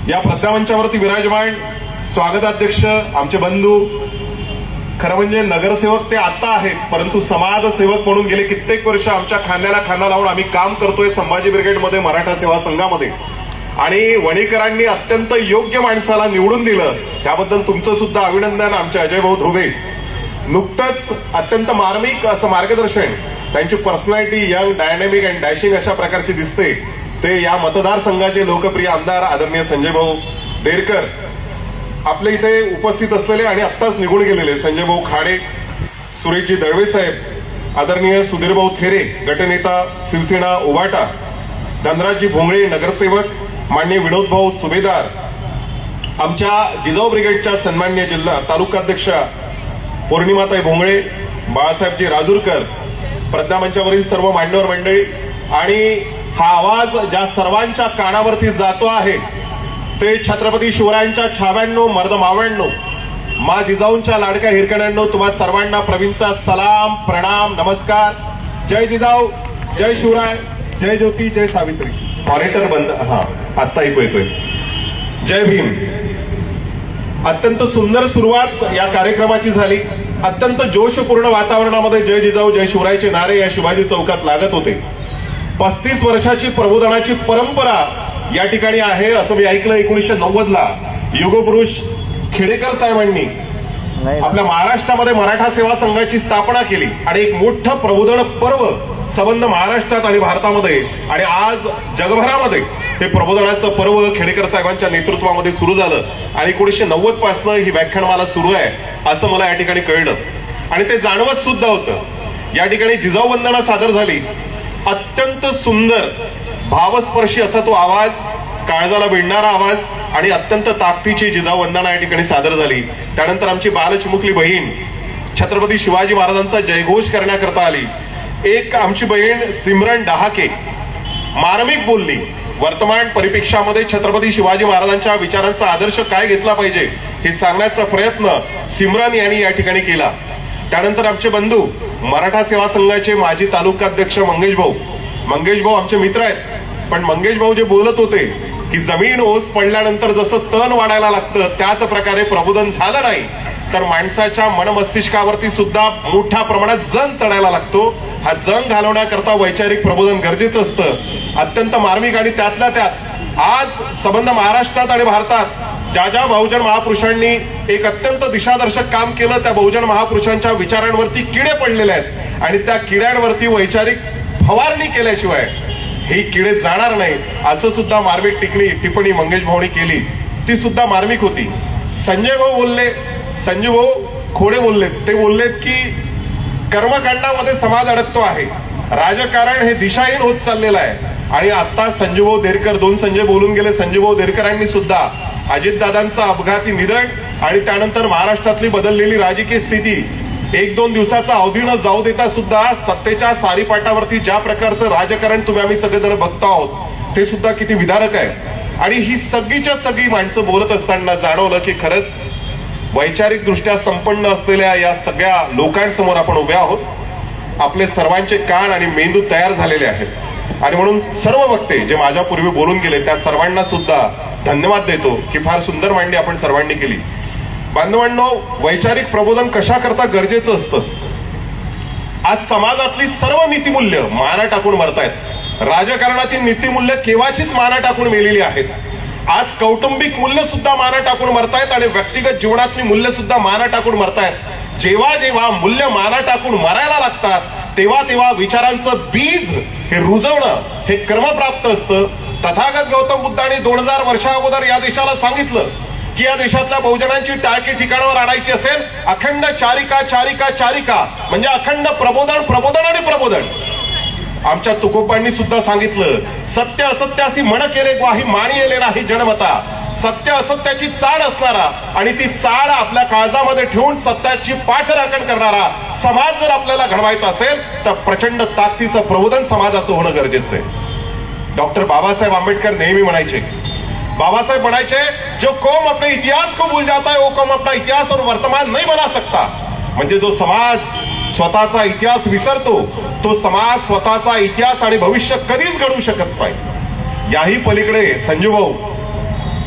या प्रज्ञामंचावरती विराजमान स्वागताध्यक्ष आमचे बंधू, खरं म्हणजे नगरसेवक ते आता आहेत, परंतु समाजसेवक म्हणून गेले कित्येक वर्ष आमच्या खांद्याला खांदा लावून आम्ही काम करतोय संभाजी ब्रिगेडमध्ये, मराठा सेवा संघामध्ये. आणि वणीकरांनी अत्यंत योग्य माणसाला निवडून दिलं, त्याबद्दल तुमचं सुद्धा अभिनंदन. आमचे अजय भाऊ धोबे नुकतंच अत्यंत मार्मिक असं मार्गदर्शन, त्यांची personality young, dynamic and dashing अशा प्रकारची दिसते, ते या मतदारसंघाचे लोकप्रिय आमदार आदरणीय संजय भाऊ देरकर आपल्या इथे उपस्थित असलेले आणि आत्ताच निघून गेलेले संजय भाऊ खाडे, सुरेशजी दळवे साहेब, आदरणीय सुधीरभाऊ थेरे गटनेता शिवसेना उभाटा, धनराजजी भोंगळे नगरसेवक, माननीय विनोदभाऊ सुभेदार, आमच्या जिजाऊ ब्रिगेडच्या सन्माननीय जिल्हा तालुकाध्यक्षा पौर्णिमाताई भोंगळे, बाळासाहेबजी राजूरकर, प्रज्ञामंचावरील सर्व मान्यवर मंडळी, आणि हा आवाज ज्या सर्वांच्या कानावरती जातो आहे ते छत्रपती शिवरायांच्या छाव्यांनो, मर्द मावळ्यांनो, मा जिजाऊंच्या लाडक्या हिरकण्यांनो, तुम्हा सर्वांना प्रवीणचा सलाम, प्रणाम, नमस्कार. जय जिजाऊ, जय शिवराय, जय ज्योती, जय सावित्री. ऑडिटर बंद, हा आत्ता ऐकू येतोय. जय भीम. अत्यंत सुंदर सुरुवात या कार्यक्रमाची झाली. अत्यंत जोशपूर्ण वातावरणामध्ये जय जिजाऊ जय शिवरायचे नारे या शिवाजी चौकात लागत होते. 35 वर्षाची प्रबोधनाची परंपरा या ठिकाणी आहे असं मी ऐकलं. 1990ला युगपुरुष खेडेकर साहेबांनी आपल्या महाराष्ट्रामध्ये मराठा सेवा संघाची स्थापना केली आणि एक मोठं प्रबोधन पर्व संबंध महाराष्ट्रात आणि भारतामध्ये, आणि आज जगभरामध्ये हे प्रबोधनाचं पर्व खेडेकर साहेबांच्या नेतृत्वामध्ये सुरू झालं. आणि 1990 पासून ही व्याख्यानमाला सुरू आहे असं मला या ठिकाणी कळलं आणि ते जाणवत सुद्धा होतं. या ठिकाणी जिजाऊ वंदना सादर झाली. अत्यंत सुंदर भावस्पर्शी असा तो आवाज, काळजाला भिडणारा आवाज आणि अत्यंत ताकदीची जिजाऊ वंदना या ठिकाणी सादर झाली. त्यानंतर आमची बालचिमुकली बहीण छत्रपती शिवाजी महाराजांचा जयघोष करण्याकरता आली. एक आमची बहीण सिमरन डहाके मार्मिक बोलली. वर्तमान परिप्रेक्षामध्ये छत्रपती शिवाजी महाराजांच्या विचारांचा आदर्श काय घेतला पाहिजे हे सांगण्याचा प्रयत्न सिमरन यांनी या ठिकाणी केला. त्यानंतर आमचे बंधू मराठा सेवा संघाचे माजी तालुकाध्यक्ष मंगेश भाऊ आमचे मित्र आहेत, पण मंगेश भाऊ जे बोलत होते की जमीन ओस पडल्यानंतर जसं तण वाढायला लागतं त्याच प्रकारे प्रबोधन झालं नाही तर माणसाच्या मनमस्तिष्कावरती सुद्धा मोठ्या प्रमाणात जंग चढायला लागतो. हा जंग घालवण्याकरता वैचारिक प्रबोधन गरजेचं असतं. अत्यंत मार्मिक. आणि त्यातल्या त्यात आज संबंध महाराष्ट्रात आणि भारतात ज्या बहुजन महापुरुषांनी एक अत्यंत दिशादर्शक काम केलं, त्या बहुजन महापुरुषांच्या विचारांवरती किडे पडलेले आहेत आणि त्या किड्यांवरती वैचारिक फवारणी केल्याशिवाय ही किडे जाणार नाही असं सुद्धा मार्मिक टिप्पणी मंगेश भाऊनी केली. ती सुद्धा मार्मिक होती. संजय भाऊ खोडे बोलले. ते बोललेत की कर्मकांडामध्ये समाज अडकतो आहे, राजकारण हे दिशाहीन होत चाललेलं आहे. आणि आता संजय भाऊ देरकर, 2 संजय बोलून गेले, संजय भाऊ देरकरांनी सुद्धा अजितदादांचं अपघाती निधन आणि त्यानंतर महाराष्ट्रातली बदललेली राजकीय स्थिती 1-2 दिवसाचा अवधी न जाऊ देता सुद्धा सत्तेच्या सारीपाटावरती ज्या प्रकारचं राजकारण तुम्ही आम्ही सगळेजण बघतो आहोत ते सुद्धा किती विदारक आहे. आणि ही सगळीच्या सगळी माणसं बोलत असताना जाणवलं की खरंच वैचारिक दृष्ट्या संपन्न असलेल्या या सगळ्या लोकांसमोर आपण उभे आहोत. आपले सर्वांचे कान आणि मेंदू तयार झालेले आहेत. आणि म्हणून सर्व वक्ते जे माझ्यापूर्वी बोलून गेले त्या सर्वांना सुद्धा धन्यवाद देतो की फार सुंदर मांडणी आपण सर्वांनी केली. बांधवांनो, वैचारिक प्रबोधन कशा करता गरजेचं असतं. आज समाजातली सर्व नीतिमूल्य माना टाकून मरतायत. राजकारणातील नीतिमूल्य केव्हाचीच माना टाकून मेलेली आहेत. आज कौटुंबिक मूल्य सुद्धा माना टाकून मरतायत आणि व्यक्तिगत जीवनातली मूल्य सुद्धा माना टाकून मरतायत. जेव्हा जेव्हा मूल्य माना टाकून मरायला लागतात तेव्हा तेव्हा विचारांचं बीज हे रुजवणं हे कर्मप्राप्त असतं. तथागत गौतम बुद्धांनी 2000 वर्षा अगोदर या देशाला सांगितलं की या देशातल्या बहुजनांची टाळकी ठिकाणावर आणायची असेल अखंड चारिका म्हणजे अखंड प्रबोधन आणि प्रबोधन. आमच्या तुकोबांनी सुद्धा सांगितलं, सत्य असत्यासी म्हण केले ग्वाही मानी येले नाही जनमता. सत्य असत्याची चाड असणारा आणि ती चाड आपल्या काळजामध्ये ठेवून सत्याची पाठराखण करणारा समाज जर आपल्याला घडवायचा असेल तर प्रचंड ताकदीचं प्रबोधन समाजाचं होणं गरजेचं आहे. डॉक्टर बाबासाहेब आंबेडकर नेहमी म्हणायचे, जो कौम अपने इतिहास को भूल जाता है वो कौम अपना इतिहास और वर्तमान नहीं बना सकता. म्हणजे जो समाज स्वतःचा इतिहास विसरतो तो समाज स्वतःचा इतिहास आणि भविष्य कधीच घडवू शकत नाही. याही पलीकडे संजू भाऊ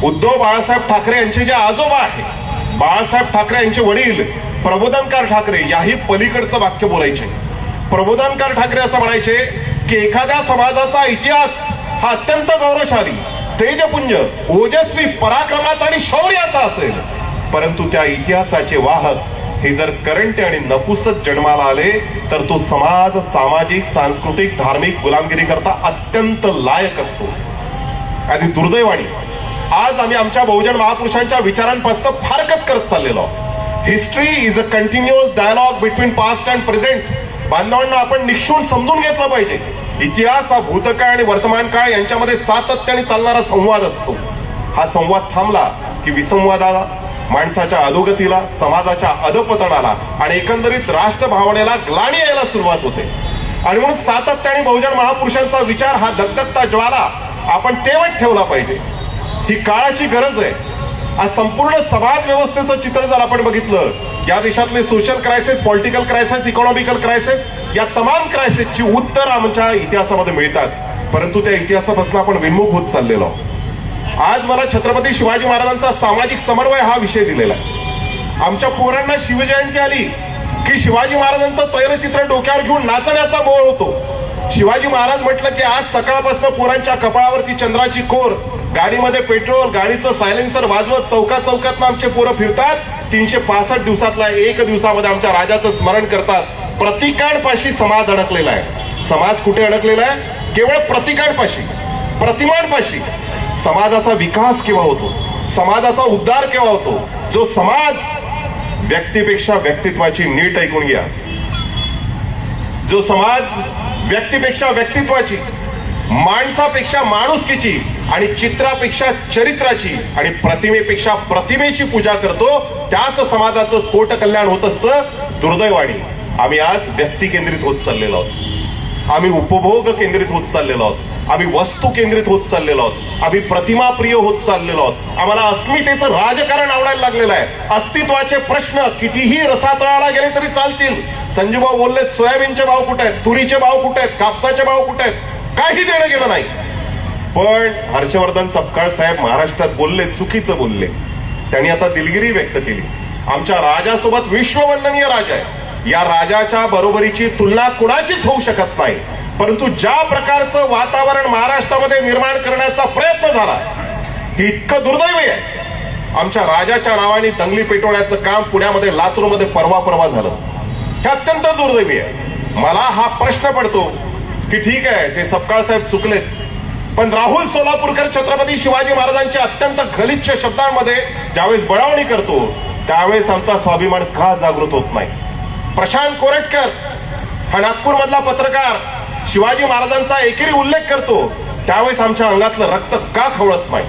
उद्धव बाळासाहेब ठाकरे यांचे जे आजोबा आहे, बाळासाहेब ठाकरे यांचे वडील प्रबोधनकार ठाकरे, याही पलीकडचं वाक्य बोलायचे. प्रबोधनकार ठाकरे असं म्हणायचे की एखाद्या समाजाचा इतिहास हा अत्यंत गौरवशाली, तेजपुंज, ओजस्वी, पराक्रमाचा आणि शौर्याचा असेल, परंतु त्या इतिहासाचे वाहक हे जर करंटे आणि नपुसक जन्माला आले तर तो समाज सामाजिक, सांस्कृतिक, धार्मिक गुलामगिरी करता अत्यंत लायक असतो. आणि दुर्दैवाने आज आम्ही आमच्या बहुजन महापुरुषांच्या विचारांपासून फारकत करत चाललेलो आहोत. History is a continuous dialogue between past and present. बांधवांना आपण निक्षून समजून घेतलं पाहिजे. इतिहास हा भूतकाळ आणि वर्तमान काळ यांच्यामध्ये सातत्याने चालणारा संवाद असतो. हा संवाद थांबला की विसंवादाला, माणसाच्या अधोगतीला, समाजाच्या अधपतनाला आणि एकंदरीत राष्ट्रभावनेला ग्लानी यायला सुरुवात होते. आणि म्हणून सातत्याने बहुजन महापुरुषांचा विचार हा दगदगता ज्वाला आपण तेवत ठेवला पाहिजे. ही काळाची गरज आहे. आज संपूर्ण समाज व्यवस्थेचं चित्र जर आपण बघितलं, या देशातले social crisis, political crisis, economical crisis, या तमाम क्रायसिसची उत्तर आमच्या इतिहासामध्ये मिळतात. परंतु त्या इतिहासापासून आपण विन्मुख होत चाललेलो आहोत. आज मला छत्रपती शिवाजी महाराजांचा सामाजिक समन्वय हा विषय दिलेला आहे. आमच्या पोरांना शिवजयंती आली की शिवाजी महाराजांचं तैलचित्र डोक्यावर घेऊन नाचण्याचा मोह होतो. शिवाजी महाराज म्हटलं की आज सकाळपासून पोरांच्या कपाळावरती चंद्राची कोर, गाडीमध्ये पेट्रोल, गाडीचं सायलेन्सर वाजवत चौकात चौकातनं आमचे पोरं फिरतात. 365 दिवसातला एक दिवसामध्ये आमच्या राजाचं स्मरण करतात. प्रतिकांपाशी समाज अडकलेला आहे. समाज कुठे अडकलेला आहे? केवळ प्रतिकांपाशी, प्रतिमांपाशी. समाजाचा विकास केव्हा होतो? समाजाचा उद्धार केव्हा होतो? जो समाज व्यक्तीपेक्षा व्यक्तित्वाची, नीट ऐकून घ्या, जो समाज व्यक्तीपेक्षा व्यक्तित्वाची, माणसापेक्षा माणुसकीची आणि चित्रापेक्षा चरित्राची आणि प्रतिमेपेक्षा प्रतिमेची पूजा करतो, त्याच समाजाचं पोट कल्याण होत असतं. दुर्दैवाने आम्ही आज व्यक्ती केंद्रित होत चाललेलो आहोत. आम्ही उपभोग केंद्रित होत चाललेलो आहोत. आम्ही वस्तू केंद्रित होत चाललेलो आहोत. आम्ही प्रतिमाप्रिय होत चाललेलो आहोत. आम्हाला अस्मितेचं राजकारण आवडायला लागलेलं आहे. अस्तित्वाचे प्रश्न कितीही रसातळाला गेले तरी चालतील. संजूभाऊ बोलले सोयाबीनचे भाव कुठे आहेत, तुरीचे भाव कुठे आहेत, कापसाचे भाव कुठे आहेत, काही देणं गेलं नाही. पण हर्षवर्धन सपकाळ साहेब महाराष्ट्रात बोलले, चुकीचं बोलले. त्यांनी आता दिलगिरी व्यक्त केली. आमच्या राजासोबत विश्ववंदनीय राजा आहे. या राजाच्या बरोबरीची तुलना कुणाचीच होऊ शकत नाही. परंतु ज्या प्रकारचं वातावरण महाराष्ट्रामध्ये निर्माण करण्याचा प्रयत्न झाला, हे इतकं दुर्दैवी आहे. आमच्या राजाच्या नावाने दंगली पेटवण्याचं काम पुण्यामध्ये, लातूरमध्ये परवा झालं. हे अत्यंत दुर्दैवी आहे. मला हा प्रश्न पडतो की ठीक आहे, ते सपकाळ साहेब चुकलेत, पण राहुल सोलापूरकर छत्रपती शिवाजी महाराजांच्या अत्यंत गलिच्छ शब्दांमध्ये ज्यावेळेस बळावणी करतो, त्यावेळेस आमचा स्वाभिमान का जागृत होत नाही? प्रशांत कोरटकर हा नागपूरमधला पत्रकार शिवाजी महाराजांचा एकेरी उल्लेख करतो, त्यावेळेस आमच्या अंगातलं रक्त का खवळत नाही?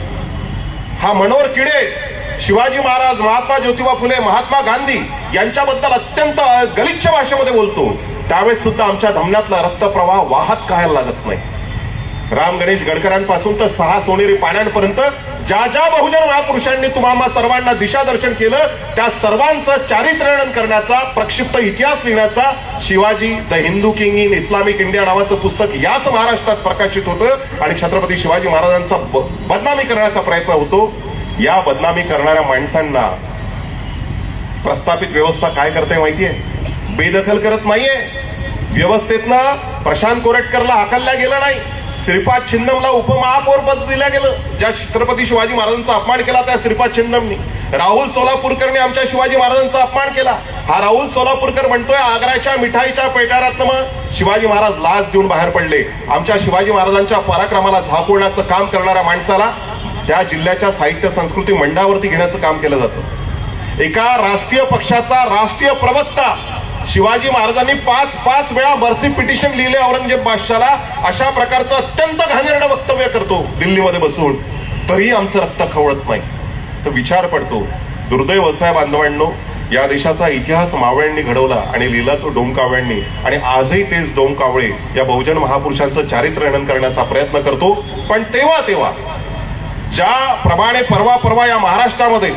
हा मनोहर किडे शिवाजी महाराज, महात्मा ज्योतिबा फुले, महात्मा गांधी यांच्याबद्दल अत्यंत गलिच्छ भाषेमध्ये बोलतो, त्यावेळेस सुद्धा आमच्या धमन्यातला रक्तप्रवाह वाहत काहायला लागत नाही. राम गणेश गडकरांपासून तर 6 सोनेरी पाण्यांपर्यंत ज्या ज्या बहुजन महापुरुषांनी तुम्हाला सर्वांना दिशादर्शन केलं, त्या सर्वांचं चारित्र्यवर्णन करण्याचा, प्रक्षिप्त इतिहास लिहिण्याचा Shivaji the Hindu king in Islamic India नावाचं पुस्तक याच महाराष्ट्रात प्रकाशित होतं आणि छत्रपती शिवाजी महाराजांचा बदनामी करण्याचा प्रयत्न होतो. या बदनामी करणाऱ्या माणसांना प्रस्थापित व्यवस्था काय करते माहितीये? बेदखल करत नाहीये. व्यवस्थेतनं प्रशांत कोरटकरला हाकलल्या गेलं नाही. श्रीपाद छिंदमला उपमहापौर पद दिलं गेलं. ज्या छत्रपती शिवाजी महाराजांचा अपमान केला त्या श्रीपाद छिंदमनी. राहुल सोलापूरकरने आमच्या शिवाजी महाराजांचा अपमान केला. हा राहुल सोलापूरकर म्हणतोय आग्र्याच्या मिठाईच्या पेटाऱ्यातनं मग शिवाजी महाराज लाच देऊन बाहेर पडले. आमच्या शिवाजी महाराजांच्या पराक्रमाला झाकोळण्याचं काम करणाऱ्या माणसाला त्या जिल्ह्याच्या साहित्य संस्कृती मंडळावरती घेण्याचं काम केलं जातं. एका राष्ट्रीय पक्षाचा राष्ट्रीय प्रवक्ता शिवाजी महाराजांनी 5 वेळा मर्सी पिटिशन लिहिले औरंगजेब बादशाला. अशा प्रकारचं अत्यंत घाणेरडं वक्तव्य करतो दिल्लीमध्ये बसून, तरी आमचं रक्त खवळत नाही. तर विचार पडतो. दुर्दैव साहेब बांधवांनो, या देशाचा इतिहास मावळ्यांनी घडवला आणि लिहिला तो डोमकावळ्यांनी, आणि आजही तेच डोमकावळे या बहुजन महापुरुषांचं चारित्र्यवर्णन करण्याचा प्रयत्न करतो. पण तेव्हा ज्याप्रमाणे परवा या महाराष्ट्रामध्ये,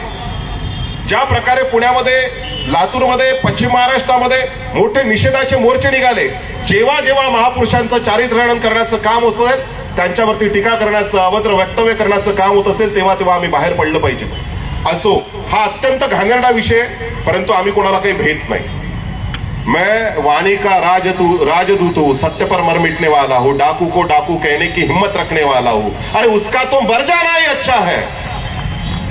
ज्या प्रकारे पुण्यामध्ये, लातूरमध्ये, पश्चिम महाराष्ट्रामध्ये मोठे निषेधाचे मोर्चे निघाले, जेव्हा महापुरुषांचं चारित्र्यवर्णन करण्याचं काम होतं, त्यांच्यावरती टीका करण्याचं, अभद्र वक्तव्य करण्याचं काम होत असेल तेव्हा आम्ही बाहेर पडलं पाहिजे. असो, हा अत्यंत घाणेरडा विषय, परंतु आम्ही कोणाला काही भेट नाही. मैं वाणी का राजदूत हूं, सत्य पर मर मिटने वाला हूं, डाकू को डाकू कहने की हिम्मत रखने वाला हूं. अरे उसका तो मर जाना ही अच्छा है.